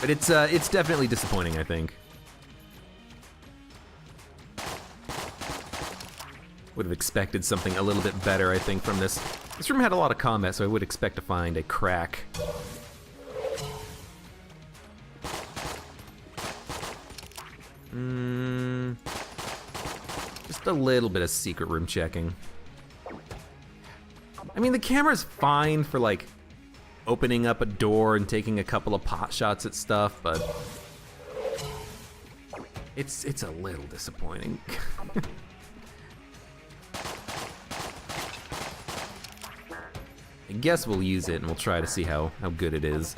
But it's definitely disappointing, I think. Would have expected something a little bit better, I think, from this. This room had a lot of combat, so I would expect to find a crack. Just a little bit of secret room checking. I mean, the camera's fine for, like, opening up a door and taking a couple of pot shots at stuff, but it's a little disappointing. I guess we'll use it and we'll try to see how good it is.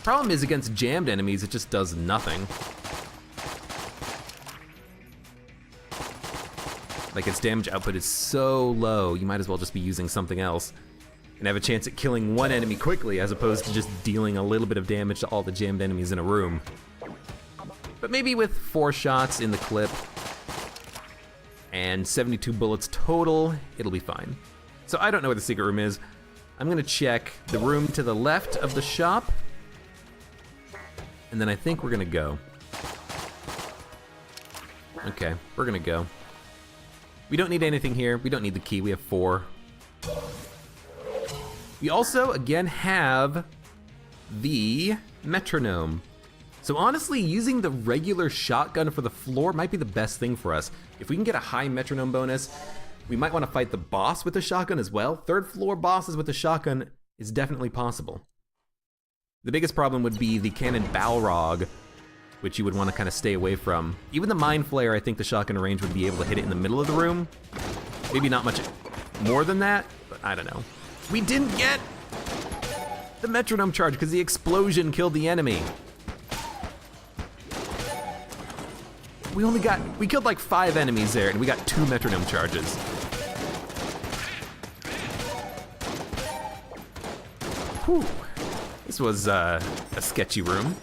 Problem is, against jammed enemies, it just does nothing. Like, its damage output is so low, you might as well just be using something else and have a chance at killing one enemy quickly as opposed to just dealing a little bit of damage to all the jammed enemies in a room. But maybe with 4 shots in the clip and 72 bullets total, it'll be fine. So I don't know where the secret room is. I'm gonna check the room to the left of the shop, and then I think we're gonna go. Okay, we're gonna go. We don't need anything here. We don't need the key. We have 4. We also, again, have the metronome. So honestly, using the regular shotgun for the floor might be the best thing for us. If we can get a high metronome bonus, we might want to fight the boss with the shotgun as well. 3rd floor bosses with the shotgun is definitely possible. The biggest problem would be the cannon Balrog, which you would want to kind of stay away from. Even the Mind Flayer, I think the shotgun range would be able to hit it in the middle of the room. Maybe not much more than that, but I don't know. We didn't get the metronome charge because the explosion killed the enemy. We killed like 5 enemies there and we got 2 metronome charges. Whew. This was a sketchy room.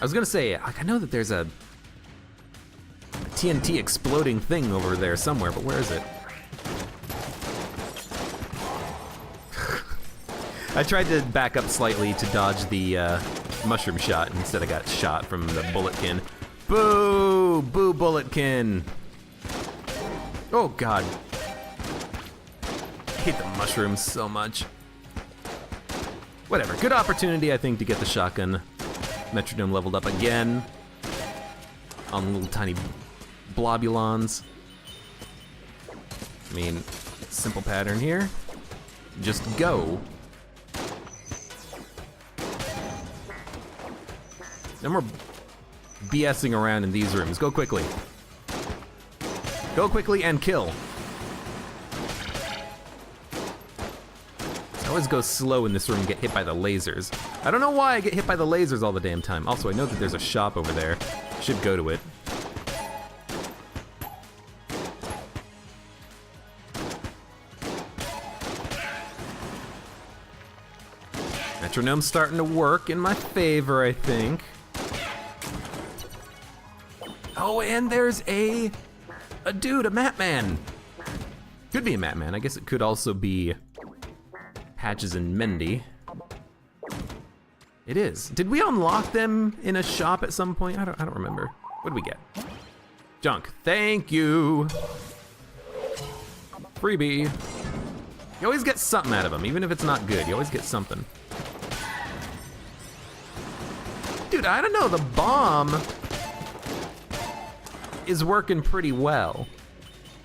I was gonna say, like, I know that there's a TNT exploding thing over there somewhere, but where is it? I tried to back up slightly to dodge the mushroom shot, and instead I got shot from the bulletkin. Boo! Boo, bulletkin! Oh god. I hate the mushrooms so much. Whatever, good opportunity I think to get the shotgun metronome leveled up again. On little tiny blobulons. I mean, simple pattern here. Just go. No more BSing around in these rooms. Go quickly. Go quickly and kill. I always go slow in this room and get hit by the lasers. I don't know why I get hit by the lasers all the damn time. Also, I know that there's a shop over there. Should go to it. Metronome's starting to work in my favor, I think. Oh, and there's a dude, a map man. Could be a map man. I guess it could also be Patches and Mendy. It is. Did we unlock them in a shop at some point? I don't remember. What did we get? Junk. Thank you. Freebie. You always get something out of them, even if it's not good. You always get something. Dude, I don't know. The bomb is working pretty well.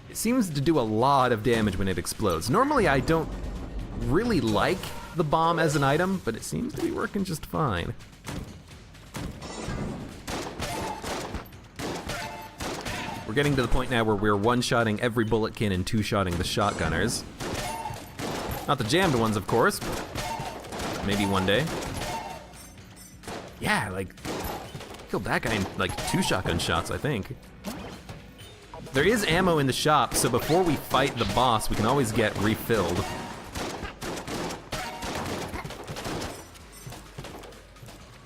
It seems to do a lot of damage when it explodes. Normally, I don't really like the bomb as an item, but it seems to be working just fine. We're getting to the point now where we're one-shotting every bulletkin and two-shotting the shotgunners. Not the jammed ones, of course. Maybe one day. Yeah, like, killed that guy in like 2 shotgun shots, I think. There is ammo in the shop, so before we fight the boss, we can always get refilled.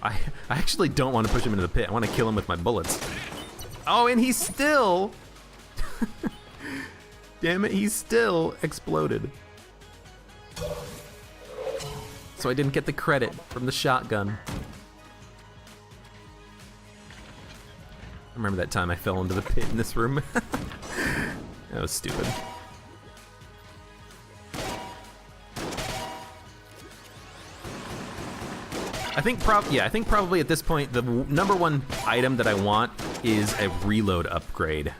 I actually don't want to push him into the pit. I want to kill him with my bullets. Oh, and he's still... Damn it, he's still exploded. So I didn't get the credit from the shotgun. I remember that time I fell into the pit in this room. That was stupid. I think probably at this point the number one item that I want is a reload upgrade.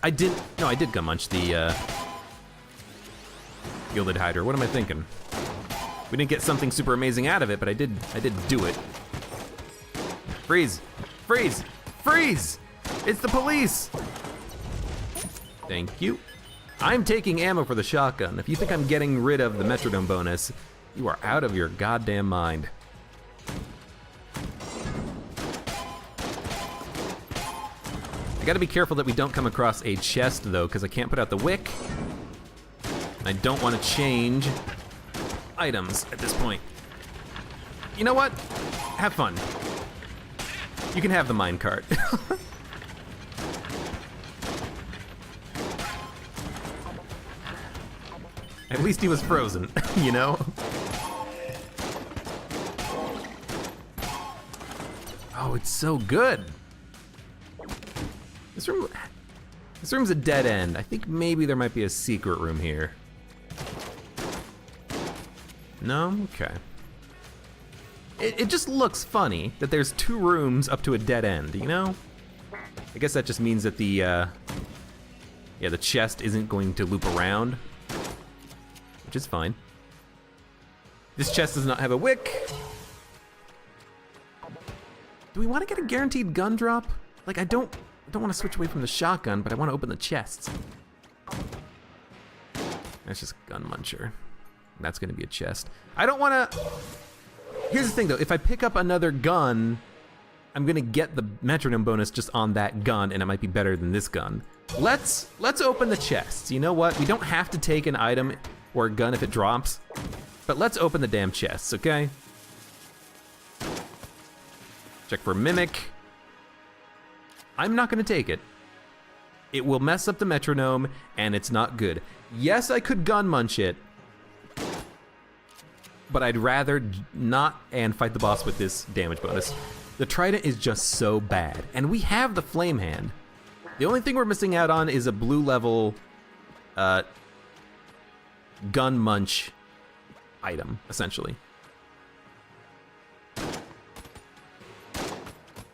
I did gun munch the Gilded Hydra. What am I thinking? We didn't get something super amazing out of it, but I did do it. Freeze! Freeze! Freeze! It's the police! Thank you. I'm taking ammo for the shotgun. If you think I'm getting rid of the metronome bonus, you are out of your goddamn mind. I gotta be careful that we don't come across a chest though, because I can't put out the wick. I don't want to change items at this point. You know what? Have fun. You can have the minecart. At least he was frozen, you know? Oh, it's so good. This room's a dead end. I think maybe there might be a secret room here. No? Okay. It just looks funny that there's 2 rooms up to a dead end, you know? I guess that just means that the chest isn't going to loop around, which is fine. This chest does not have a wick. Do we want to get a guaranteed gun drop? Like, I don't want to switch away from the shotgun, but I want to open the chests. That's just a gun muncher. That's gonna be a chest. I don't want to... Here's the thing though, if I pick up another gun, I'm gonna get the metronome bonus just on that gun, and it might be better than this gun. Let's open the chests. You know what? We don't have to take an item or a gun if it drops, but let's open the damn chests, okay? Check for Mimic. I'm not gonna take it. It will mess up the metronome, and it's not good. Yes, I could gun munch it, but I'd rather not and fight the boss with this damage bonus. The trident is just so bad, and we have the flame hand. The only thing we're missing out on is a blue level gun munch item, essentially.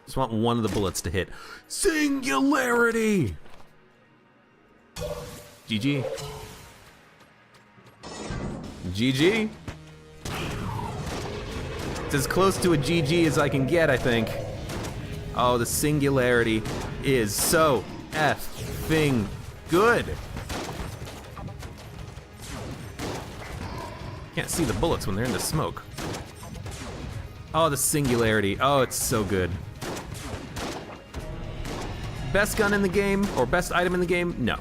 Just want one of the bullets to hit. Singularity! GG. GG. It's as close to a GG as I can get, I think. Oh, the singularity is so effing good. Can't see the bullets when they're in the smoke. Oh, the singularity. Oh, it's so good. Best gun in the game, or best item in the game? No.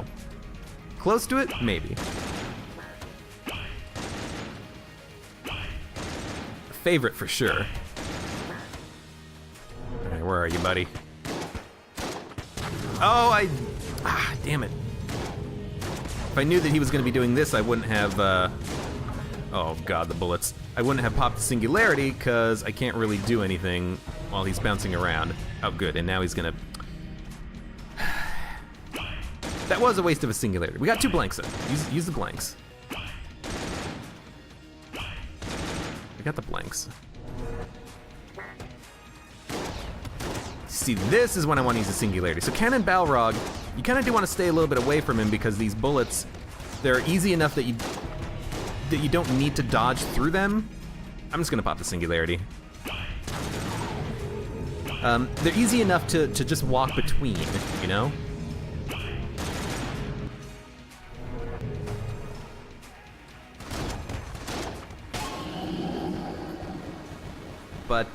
Close to it? Maybe. Favorite for sure. Alright, where are you, buddy? Oh, damn it. If I knew that he was gonna be doing this, I wouldn't have, oh god, the bullets. I wouldn't have popped the singularity, because I can't really do anything while he's bouncing around. Oh, good, and now he's gonna... That was a waste of a singularity. We got 2 blanks, though. Use the blanks. We got the blanks. See, this is when I want to use a singularity. So Cannon Balrog, you kind of do want to stay a little bit away from him because these bullets, they're easy enough that you don't need to dodge through them. I'm just gonna pop the singularity. They're easy enough to just walk between, you know? But,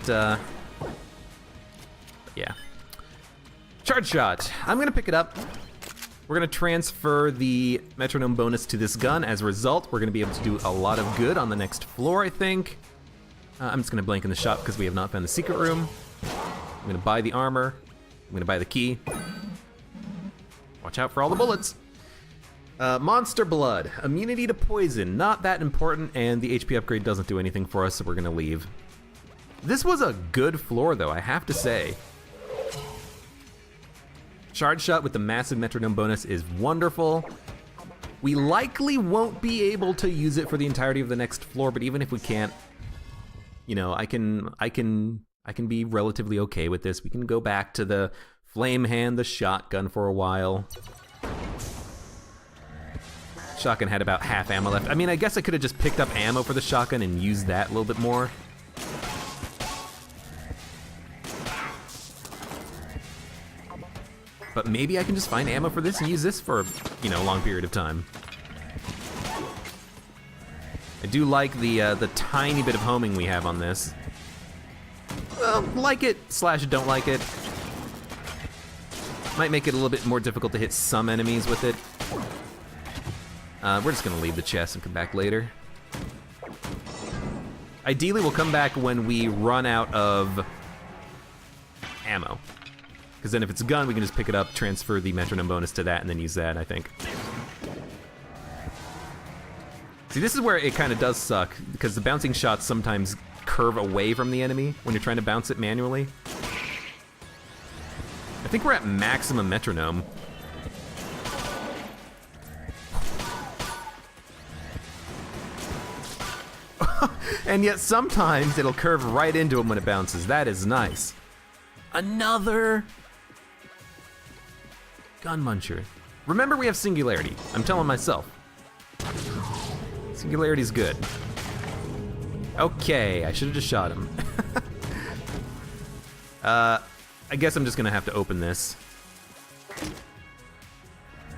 yeah. Charge shot. I'm gonna pick it up. We're gonna transfer the metronome bonus to this gun. As a result, we're gonna be able to do a lot of good on the next floor, I think. I'm just gonna blank in the shop because we have not found the secret room. I'm gonna buy the armor. I'm gonna buy the key. Watch out for all the bullets. Monster blood. Immunity to poison. Not that important, and the HP upgrade doesn't do anything for us, so we're gonna leave. This was a good floor, though, I have to say. Charge shot with the massive metronome bonus is wonderful. We likely won't be able to use it for the entirety of the next floor, but even if we can't, you know, I can be relatively okay with this. We can go back to the flame hand, the shotgun for a while. Shotgun had about half ammo left. I mean, I guess I could have just picked up ammo for the shotgun and used that a little bit more. But maybe I can just find ammo for this and use this for, you know, a long period of time. I do like the tiny bit of homing we have on this. Like it / don't like it. Might make it a little bit more difficult to hit some enemies with it. We're just gonna leave the chest and come back later. Ideally, we'll come back when we run out of ammo. Because then if it's a gun, we can just pick it up, transfer the metronome bonus to that, and then use that, I think. See, this is where it kind of does suck, because the bouncing shots sometimes curve away from the enemy when you're trying to bounce it manually. I think we're at maximum metronome. And yet sometimes it'll curve right into him when it bounces. That is nice. Another gun muncher. Remember, we have singularity. I'm telling myself. Singularity's good. Okay, I should have just shot him. I guess I'm just gonna have to open this.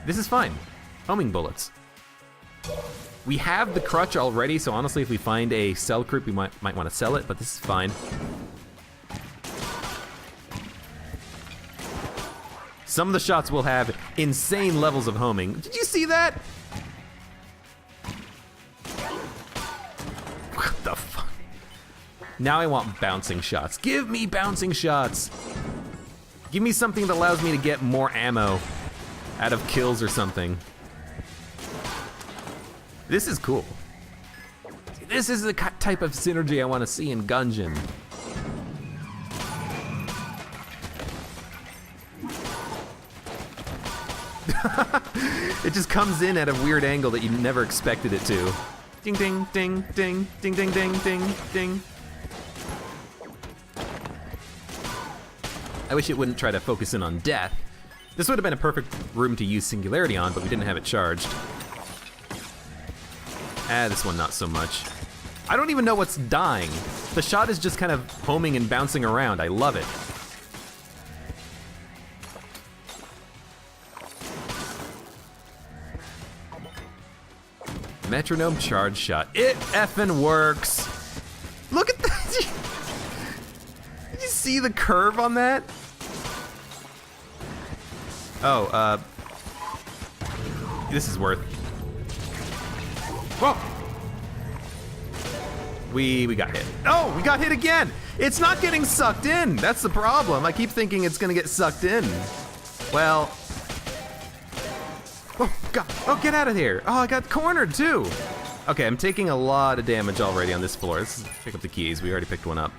This is fine. Homing bullets. We have the crutch already, so honestly, if we find a cell creep, we might want to sell it, but this is fine. Some of the shots will have insane levels of homing. Did you see that? What the fuck? Now I want bouncing shots. Give me bouncing shots. Give me something that allows me to get more ammo out of kills or something. This is cool. This is the type of synergy I want to see in Gungeon. It just comes in at a weird angle that you never expected it to. Ding, ding, ding, ding, ding, ding, ding, ding, ding. I wish it wouldn't try to focus in on death. This would have been a perfect room to use Singularity on, but we didn't have it charged. This one not so much. I don't even know what's dying. The shot is just kind of homing and bouncing around. I love it. Metronome charge shot. It effing works. Look at that. Did you see the curve on that? Oh, this is worth. Whoa. We got hit. Oh, we got hit again. It's not getting sucked in. That's the problem. I keep thinking it's gonna get sucked in. Well. Oh, God. Oh, get out of here. Oh, I got cornered too. Okay, I'm taking a lot of damage already on this floor. Let's pick up the keys. We already picked one up.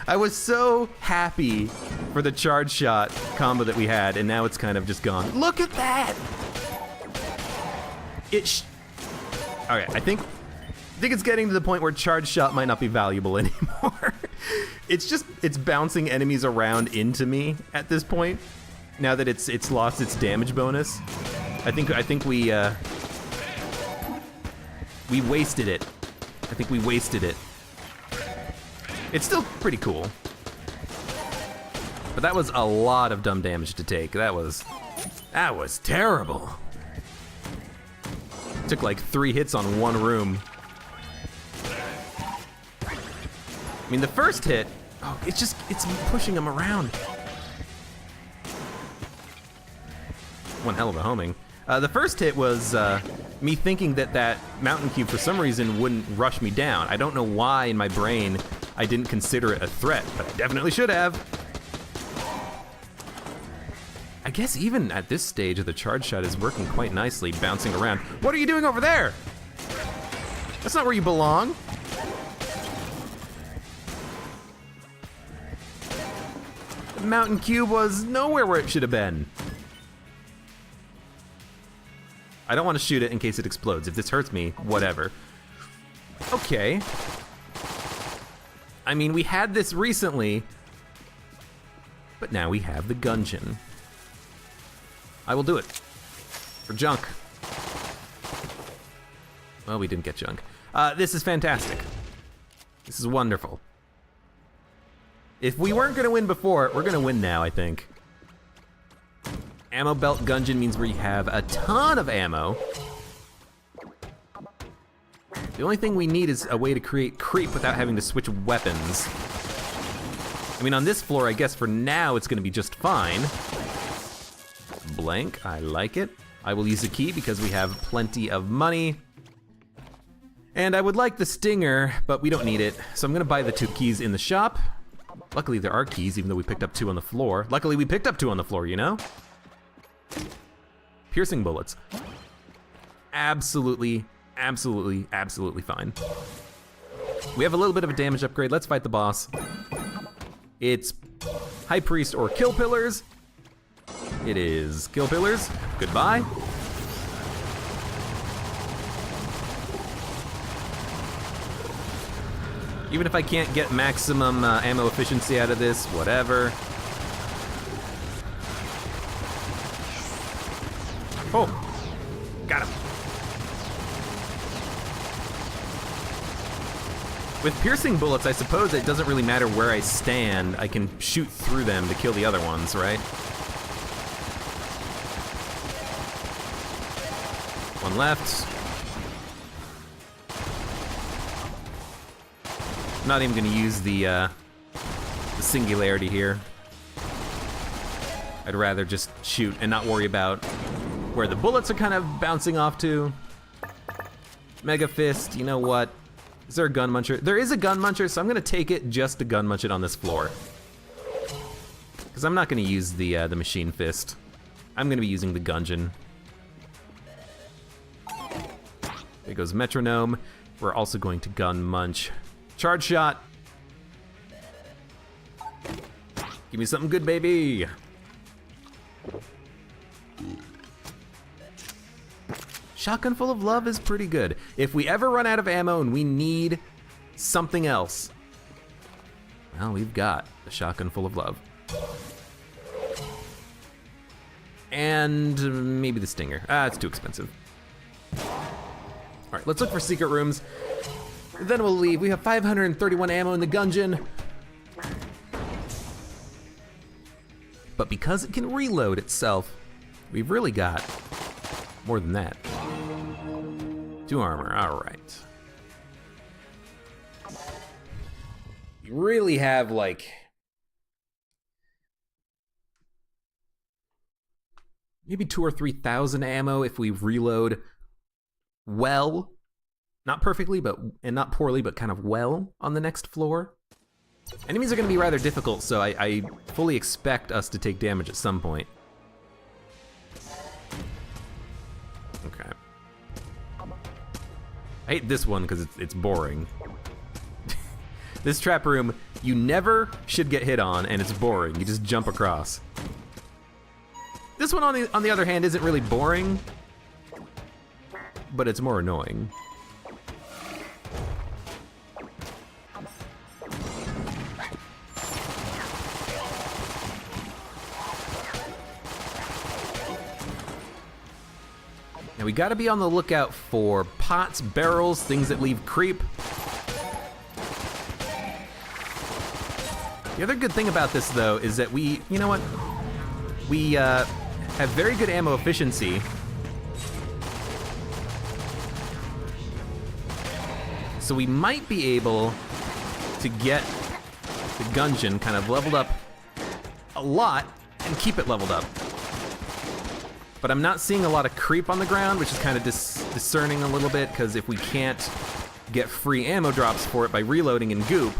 I was so happy for the charge shot combo that we had, and now it's kind of just gone. Look at that. Okay, I think it's getting to the point where charge shot might not be valuable anymore. It's bouncing enemies around into me at this point. Now that it's lost its damage bonus, I think we wasted it. I think we wasted it. It's still pretty cool, but that was a lot of dumb damage to take. That was terrible. Took like 3 hits on one room. I mean, the first hit, it's pushing him around. One hell of a homing. The first hit was me thinking that mountain cube for some reason wouldn't rush me down. I don't know why in my brain I didn't consider it a threat, but I definitely should have. I guess even at this stage of the charge shot is working quite nicely, bouncing around. What are you doing over there? That's not where you belong. The mountain cube was nowhere where it should have been. I don't want to shoot it in case it explodes. If this hurts me, whatever. Okay. I mean, we had this recently, but now we have the Gungeon. I will do it. For junk. Well, we didn't get junk. This is fantastic. This is wonderful. If we weren't gonna win before, we're gonna win now, I think. Ammo belt Gungeon means we have a ton of ammo. The only thing we need is a way to create creep without having to switch weapons. I mean, on this floor, I guess for now it's gonna be just fine. Blank, I like it. I will use a key because we have plenty of money. And I would like the stinger, but we don't need it. So I'm gonna buy the 2 keys in the shop. Luckily there are keys, even though we picked up 2 on the floor. Luckily we picked up 2 on the floor, you know? Piercing bullets. Absolutely, absolutely, absolutely fine. We have a little bit of a damage upgrade. Let's fight the boss. It's High Priest or Kill Pillars. It is Kill Pillars. Goodbye. Even if I can't get maximum ammo efficiency out of this, whatever. Oh, got him. With piercing bullets, I suppose it doesn't really matter where I stand. I can shoot through them to kill the other ones, right? One left. I'm not even gonna use the singularity here. I'd rather just shoot and not worry about where the bullets are kind of bouncing off to. Mega Fist, you know what? Is there a gun muncher? There is a gun muncher, so I'm gonna take it just to gun munch it on this floor. Because I'm not gonna use the machine fist. I'm gonna be using the Gungeon. There goes metronome. We're also going to gun munch. Charge shot. Give me something good, baby. Shotgun full of love is pretty good. If we ever run out of ammo and we need something else, well, we've got the shotgun full of love. And maybe the stinger. It's too expensive. All right, let's look for secret rooms. Then we'll leave. We have 531 ammo in the Gungeon. But because it can reload itself, we've really got more than that. 2 armor, all right. You really have like maybe 2,000 or 3,000 ammo if we reload well, not perfectly, and not poorly, but kind of well on the next floor. Enemies are going to be rather difficult, so I fully expect us to take damage at some point. Okay. I hate this one because it's boring. This trap room, you never should get hit on, and it's boring. You just jump across. This one, on the other hand, isn't really boring, but it's more annoying. Now we gotta be on the lookout for pots, barrels, things that leave creep. The other good thing about this, though, is that we, you know what? We have very good ammo efficiency. So we might be able to get the Gungeon kind of leveled up a lot and keep it leveled up. But I'm not seeing a lot of creep on the ground, which is kind of discerning a little bit, because if we can't get free ammo drops for it by reloading in goop,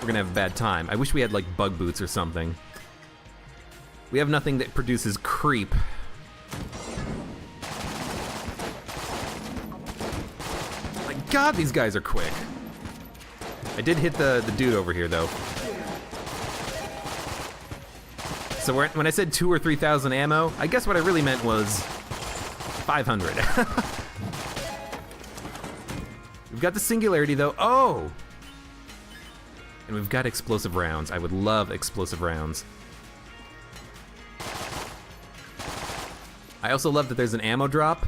we're gonna have a bad time. I wish we had like bug boots or something. We have nothing that produces creep. My God, these guys are quick. I did hit the dude over here though. So when I said 2,000 or 3,000 ammo, I guess what I really meant was 500. We've got the singularity though. Oh! And we've got explosive rounds. I would love explosive rounds. I also love that there's an ammo drop,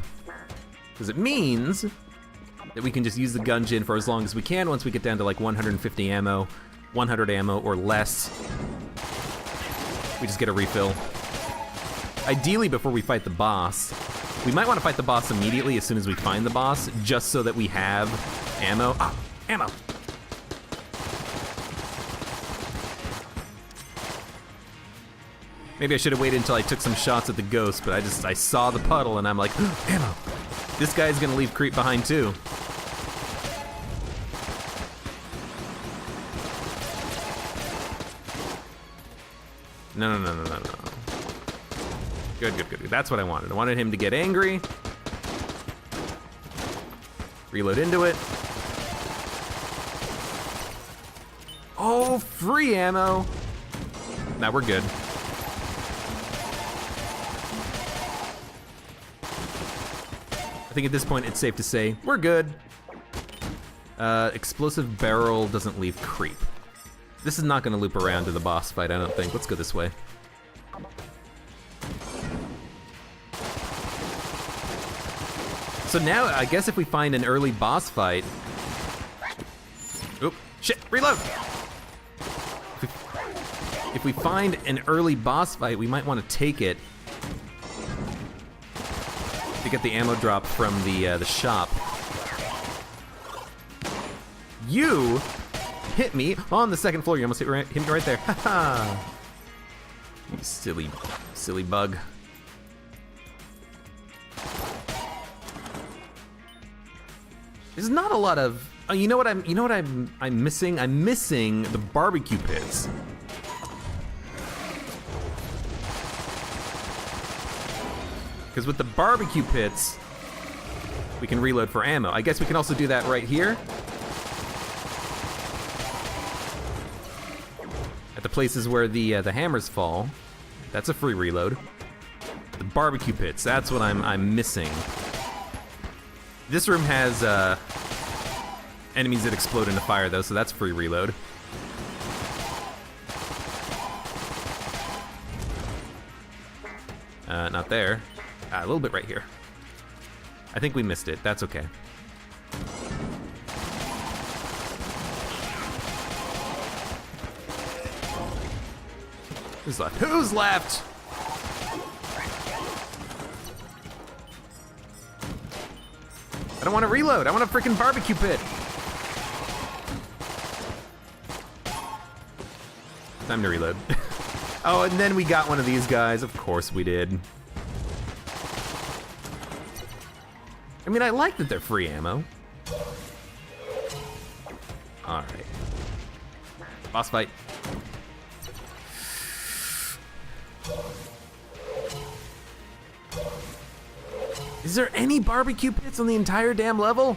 because it means that we can just use the Gungeon for as long as we can once we get down to like 150 ammo, 100 ammo or less. We just get a refill. Ideally before we fight the boss. We might want to fight the boss immediately as soon as we find the boss, just so that we have ammo. Ah, ammo! Maybe I should have waited until I took some shots at the ghost, but I saw the puddle and I'm like, ammo! This guy's gonna leave creep behind too. No. Good. That's what I wanted. I wanted him to get angry. Reload into it. Oh, free ammo! Now we're good. I think at this point it's safe to say we're good. Explosive barrel doesn't leave creep. This is not gonna loop around to the boss fight, I don't think. Let's go this way. So now, I guess if we find an early boss fight... Oop, shit, reload! If we find an early boss fight, we might want to take it to get the ammo drop from the shop. You hit me on the second floor. You almost hit me right there. Haha! You silly bug. There's not a lot of. Oh, you know what I'm missing? I'm missing the barbecue pits. Because with the barbecue pits, we can reload for ammo. I guess we can also do that right here. At the places where the hammers fall. That's a free reload. The barbecue pits, that's what I'm missing. This room has enemies that explode into fire though, so that's free reload. Not there. A little bit right here. I think we missed it, that's okay. Who's left? Who's left? I don't want to reload. I want a freaking barbecue pit. Time to reload. Oh, and then we got one of these guys. Of course we did. I mean, I like that they're free ammo. All right. Boss fight. Is there any barbecue pits on the entire damn level?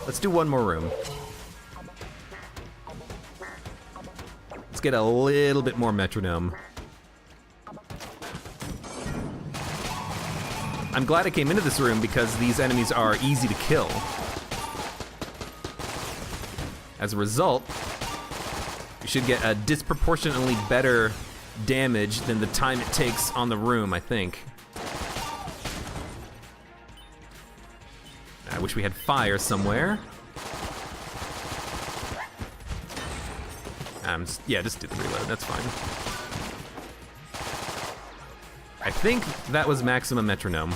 Let's do one more room. Let's get a little bit more metronome. I'm glad I came into this room because these enemies are easy to kill. As a result, we should get a disproportionately better damage than the time it takes on the room, I think. I wish we had fire somewhere. Yeah, just do the reload, that's fine. I think that was maximum metronome.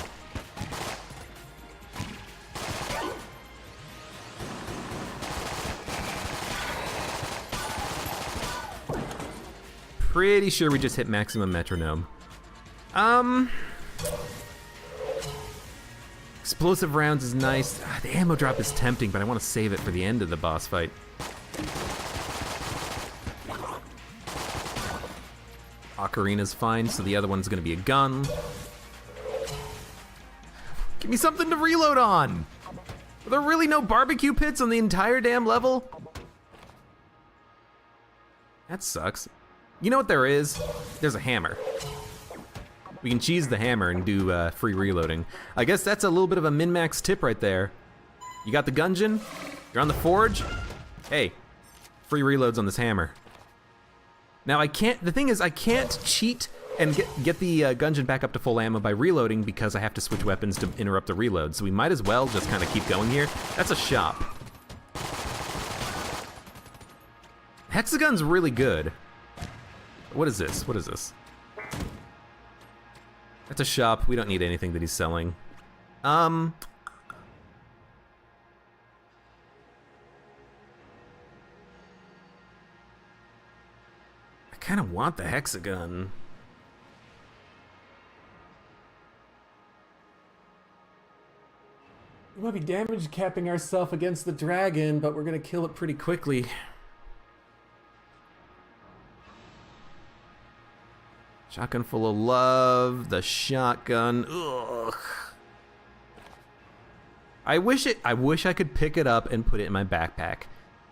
Pretty sure we just hit maximum metronome. Explosive rounds is nice. The ammo drop is tempting, but I want to save it for the end of the boss fight. Ocarina's fine, so the other one's gonna be a gun. Give me something to reload on! Are there really no barbecue pits on the entire damn level? That sucks. You know what there is? There's a hammer. We can cheese the hammer and do free reloading. I guess that's a little bit of a min-max tip right there. You got the Gungeon, you're on the forge. Hey, free reloads on this hammer. Now the thing is I can't cheat and get the Gungeon back up to full ammo by reloading because I have to switch weapons to interrupt the reload. So we might as well just kind of keep going here. That's a shop. Hexagon's really good. What is this? What is this? That's a shop. We don't need anything that he's selling. I kind of want the hexagon. We might be damage capping ourselves against the dragon, but we're gonna kill it pretty quickly. Shotgun full of love, the shotgun, ugh. I wish I could pick it up and put it in my backpack.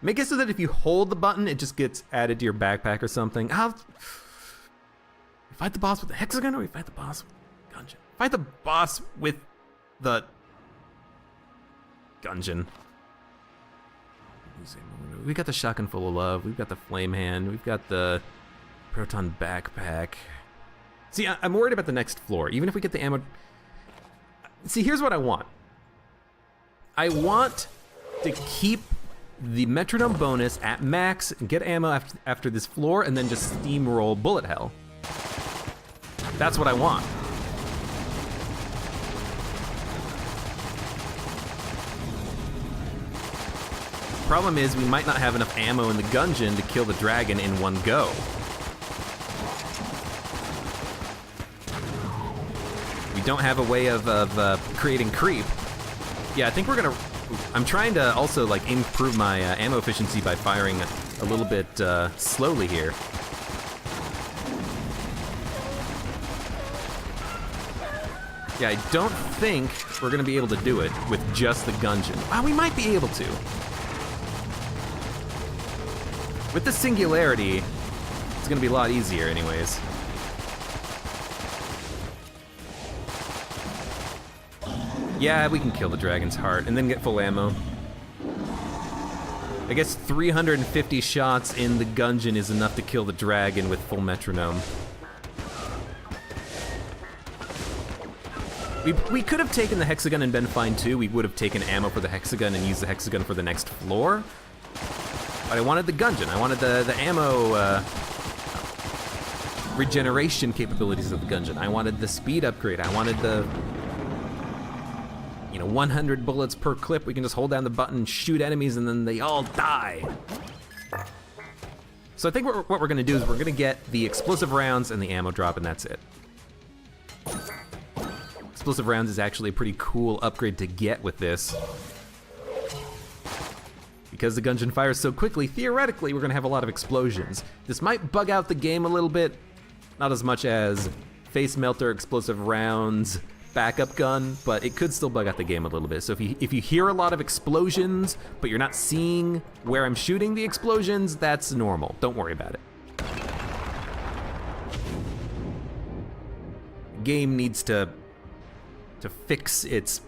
Make it so that if you hold the button, it just gets added to your backpack or something. We fight the boss with the hexagon, or we fight the boss with the Gungeon? Fight the boss with the Gungeon. We got the shotgun full of love. We've got the flame hand. We've got the proton backpack. See, I'm worried about the next floor. Even if we get the ammo. See, here's what I want. I want to keep the metronome bonus at max and get ammo after this floor and then just steamroll bullet hell. That's what I want. Problem is, we might not have enough ammo in the Gungeon to kill the dragon in one go. We don't have a way of creating creep. Yeah, I think we're gonna I'm trying to also like improve my ammo efficiency by firing a little bit slowly here. Yeah, I don't think we're gonna be able to do it with just the Gungeon. Ah, we might be able to. With the Singularity, it's gonna be a lot easier anyways. Yeah, we can kill the Dragon's Heart and then get full ammo. I guess 350 shots in the Gungeon is enough to kill the dragon with full metronome. We could have taken the Hexagon and been fine too. We would have taken ammo for the Hexagon and used the Hexagon for the next floor. But I wanted the Gungeon. I wanted the ammo regeneration capabilities of the Gungeon. I wanted the speed upgrade. I wanted the 100 bullets per clip. We can just hold down the button, shoot enemies, and then they all die. So I think what we're gonna do is we're gonna get the explosive rounds and the ammo drop, and that's it. Explosive rounds is actually a pretty cool upgrade to get with this. Because the Gungeon fires so quickly, theoretically we're gonna have a lot of explosions. This might bug out the game a little bit, not as much as Face Melter, explosive rounds, backup gun, but it could still bug out the game a little bit. So if you hear a lot of explosions, but you're not seeing where I'm shooting the explosions, that's normal. Don't worry about it. The game needs to fix its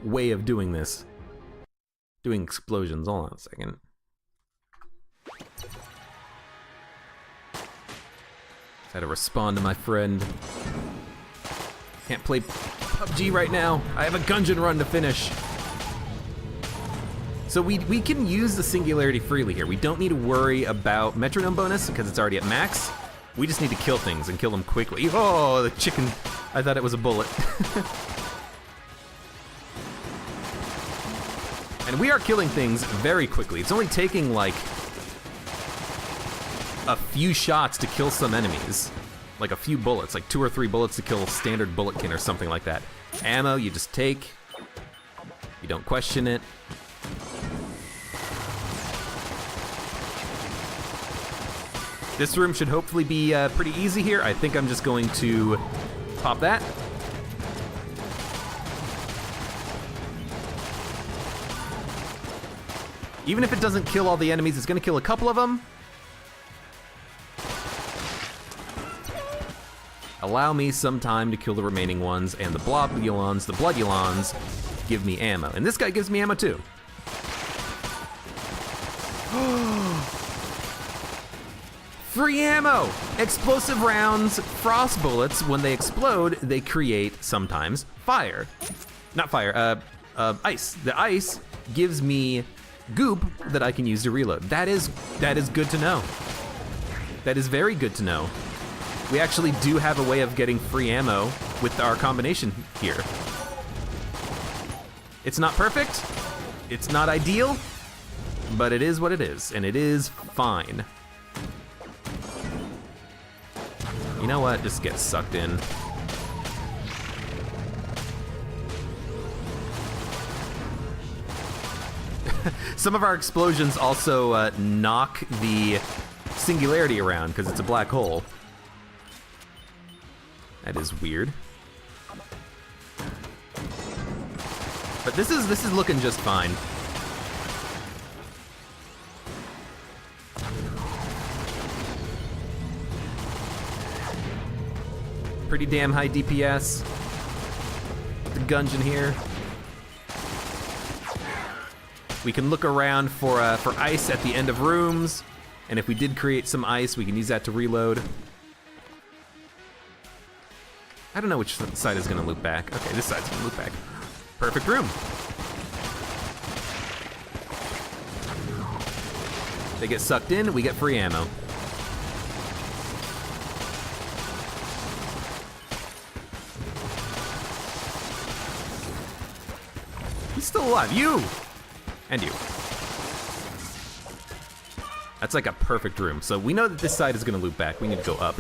way of doing this. Doing explosions, hold on a second. Had to respond to my friend. Can't play PUBG right now. I have a Gungeon run to finish. So we can use the Singularity freely here. We don't need to worry about metronome bonus because it's already at max. We just need to kill things and kill them quickly. Oh, the chicken. I thought it was a bullet. And we are killing things very quickly. It's only taking like a few shots to kill some enemies. Like a few bullets, like 2 or 3 bullets to kill standard bulletkin or something like that. Ammo, you just take. You don't question it. This room should hopefully be pretty easy here. I think I'm just going to pop that. Even if it doesn't kill all the enemies, it's gonna kill a couple of them. Allow me some time to kill the remaining ones, and the Blobulons, the Bloodulons, give me ammo. And this guy gives me ammo too. Free ammo! Explosive rounds, frost bullets, when they explode, they create, sometimes, fire. Not fire, ice. The ice gives me goop that I can use to reload. That is good to know. That is very good to know. We actually do have a way of getting free ammo with our combination here. It's not perfect, it's not ideal, but it is what it is, and it is fine. You know what? Just get sucked in. Some of our explosions also knock the Singularity around because it's a black hole. That is weird. But this is looking just fine. Pretty damn high DPS. The Gungeon here. We can look around for ice at the end of rooms, and if we did create some ice, we can use that to reload. I don't know which side is gonna loop back. Okay, this side's gonna loop back. Perfect room. They get sucked in, we get free ammo. He's still alive, you! And you. That's like a perfect room. So we know that this side is gonna loop back. We need to go up.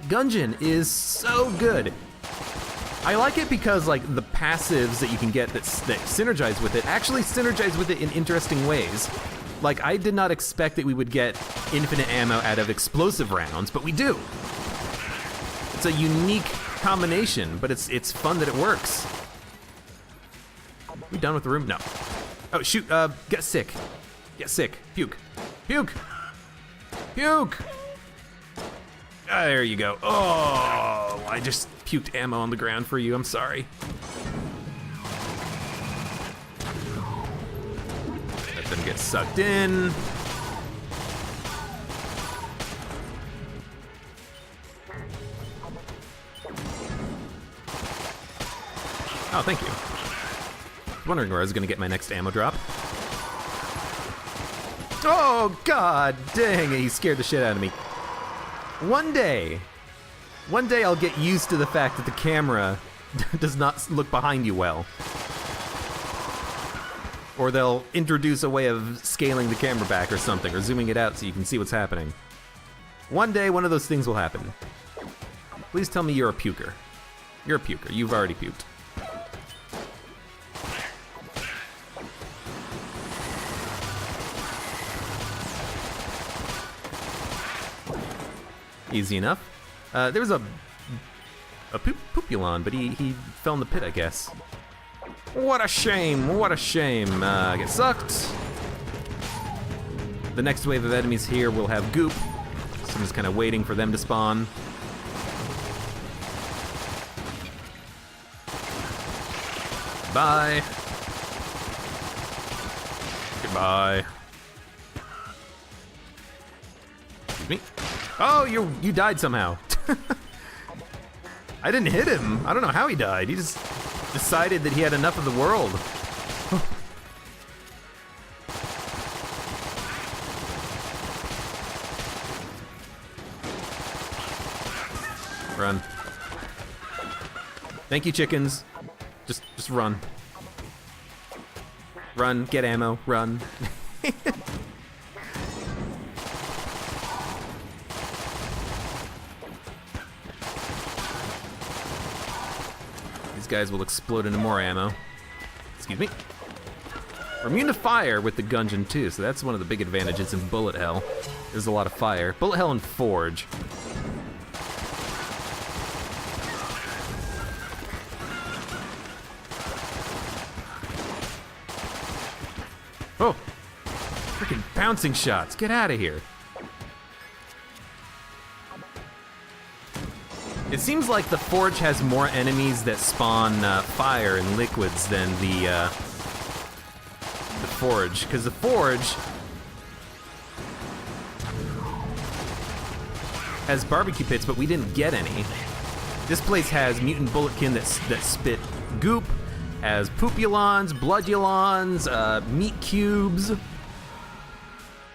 Gungeon is so good. I like it because like the passives that you can get that synergize with it actually synergize with it in interesting ways. Like I did not expect that we would get infinite ammo out of explosive rounds, but we do. It's a unique combination, but it's fun that it works. We done with the room? No. Oh shoot, get sick. Get sick. Puke. Puke! Puke! Ah, there you go. Oh, I just puked ammo on the ground for you, I'm sorry. Let them get sucked in. Oh, thank you. I was wondering where I was gonna get my next ammo drop. Oh, god dang it, he scared the shit out of me. One day I'll get used to the fact that the camera does not look behind you well. Or they'll introduce a way of scaling the camera back or something, or zooming it out so you can see what's happening. One day, one of those things will happen. Please tell me you're a puker. You're a puker, you've already puked. Easy enough. There was a Poopulon, but he fell in the pit, I guess. What a shame, what a shame. Get sucked. The next wave of enemies here will have goop, so I'm just kind of waiting for them to spawn. Bye. Goodbye. Excuse me. Oh, you died somehow. I didn't hit him. I don't know how he died. He just decided that he had enough of the world. Run. Thank you, chickens. Just run. Run, get ammo, run. These guys will explode into more ammo. Excuse me. We're immune to fire with the Gungeon too, so that's one of the big advantages in bullet hell. There's a lot of fire. Bullet hell and forge. Oh! Freaking bouncing shots. Get out of here. It seems like the forge has more enemies that spawn fire and liquids than the forge, because the forge has barbecue pits, but we didn't get any. This place has mutant bulletkin that spit goop, has poopulons, bloodulons, meat cubes,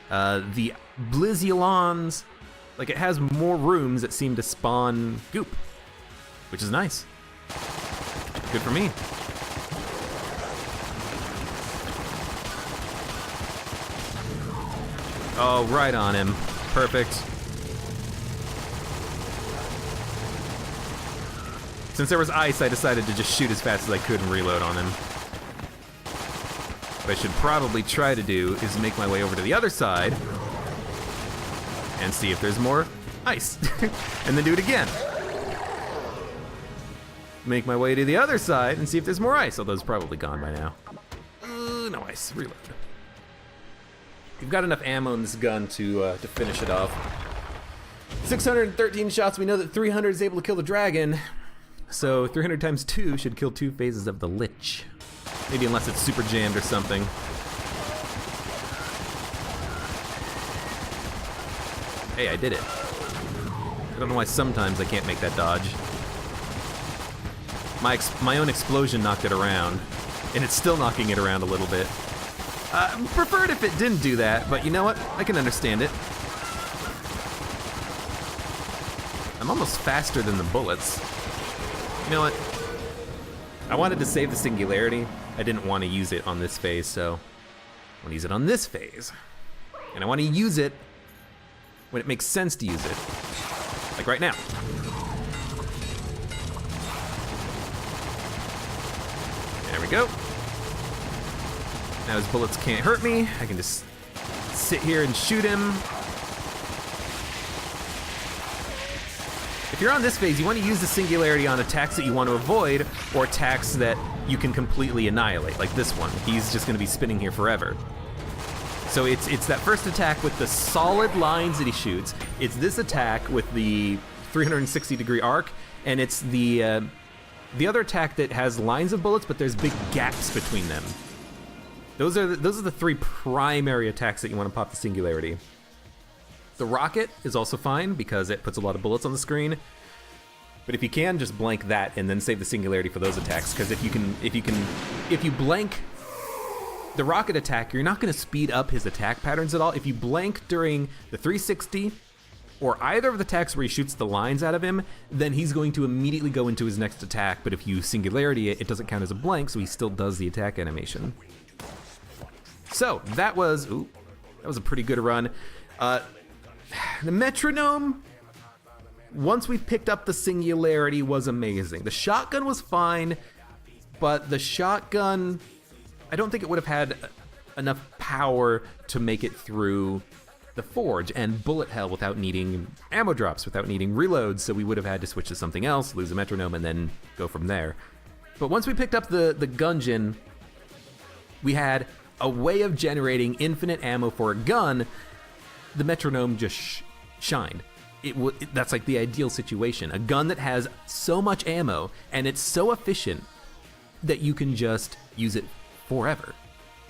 the blizzulons. Like, it has more rooms that seem to spawn goop, which is nice. Good for me. Oh, right on him. Perfect. Since there was ice, I decided to just shoot as fast as I could and reload on him. What I should probably try to do is make my way over to the other side and see if there's more ice. And then do it again. Make my way to the other side and see if there's more ice, although it's probably gone by now. No ice, reload. We've got enough ammo in this gun to finish it off. 613 shots, we know that 300 is able to kill the dragon. So 300 times 2 should kill 2 phases of the Lich. Maybe unless it's super jammed or something. Hey, I did it. I don't know why sometimes I can't make that dodge. My own explosion knocked it around, and it's still knocking it around a little bit. Preferred if it didn't do that, but you know what? I can understand it. I'm almost faster than the bullets. You know what? I wanted to save the singularity. I didn't want to use it on this phase, so I want to use it on this phase. And I want to use it when it makes sense to use it. Like right now. we go. Now his bullets can't hurt me. I can just sit here and shoot him. If you're on this phase, you want to use the singularity on attacks that you want to avoid or attacks that you can completely annihilate, like this one. He's just going to be spinning here forever. So it's that first attack with the solid lines that he shoots. It's this attack with the 360-degree arc, and it's the other attack that has lines of bullets, but there's big gaps between them. Those are the three primary attacks that you want to pop the singularity. The rocket is also fine because it puts a lot of bullets on the screen. But if you can, just blank that and then save the singularity for those attacks. Because if you blank the rocket attack, you're not going to speed up his attack patterns at all. If you blank during the 360 or either of the attacks where he shoots the lines out of him, then he's going to immediately go into his next attack. But if you singularity it, it doesn't count as a blank, so he still does the attack animation. So that was a pretty good run. The metronome, once we picked up the singularity, was amazing. The shotgun was fine, but the shotgun, I don't think it would have had enough power to make it through the forge and bullet hell without needing ammo drops, without needing reloads, so we would have had to switch to something else, lose a metronome, and then go from there. But once we picked up the Gungeon, we had a way of generating infinite ammo for a gun. The metronome just shined. That's like the ideal situation. A gun that has so much ammo and it's so efficient that you can just use it forever.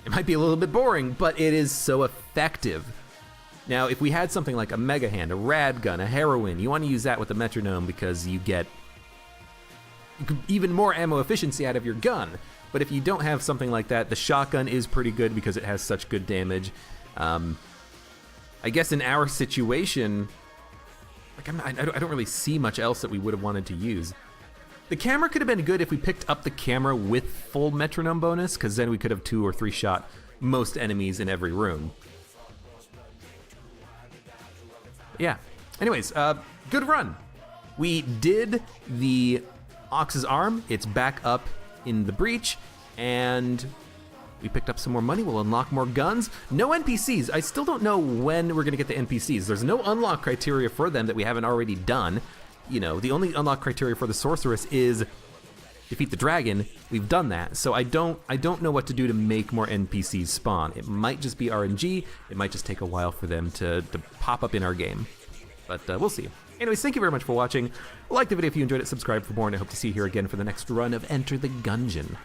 It might be a little bit boring, but it is so effective. Now, if we had something like a mega hand, a rad gun, a heroin, you want to use that with the metronome because you get even more ammo efficiency out of your gun. But if you don't have something like that, the shotgun is pretty good because it has such good damage. I guess in our situation, like I don't really see much else that we would have wanted to use. The camera could have been good if we picked up the camera with full metronome bonus, because then we could have 2 or 3 shot most enemies in every room. Yeah. Anyways, good run. We did the Ox's arm. It's back up in the breach, and we picked up some more money. We'll unlock more guns. No NPCs. I still don't know when we're gonna get the NPCs. There's no unlock criteria for them that we haven't already done. You know, the only unlock criteria for the sorceress is defeat the dragon. We've done that. So I don't know what to do to make more NPCs spawn. It might just be RNG. It might just take a while for them to pop up in our game. But we'll see. Anyways, thank you very much for watching. Like the video if you enjoyed it, subscribe for more, and I hope to see you here again for the next run of Enter the Gungeon.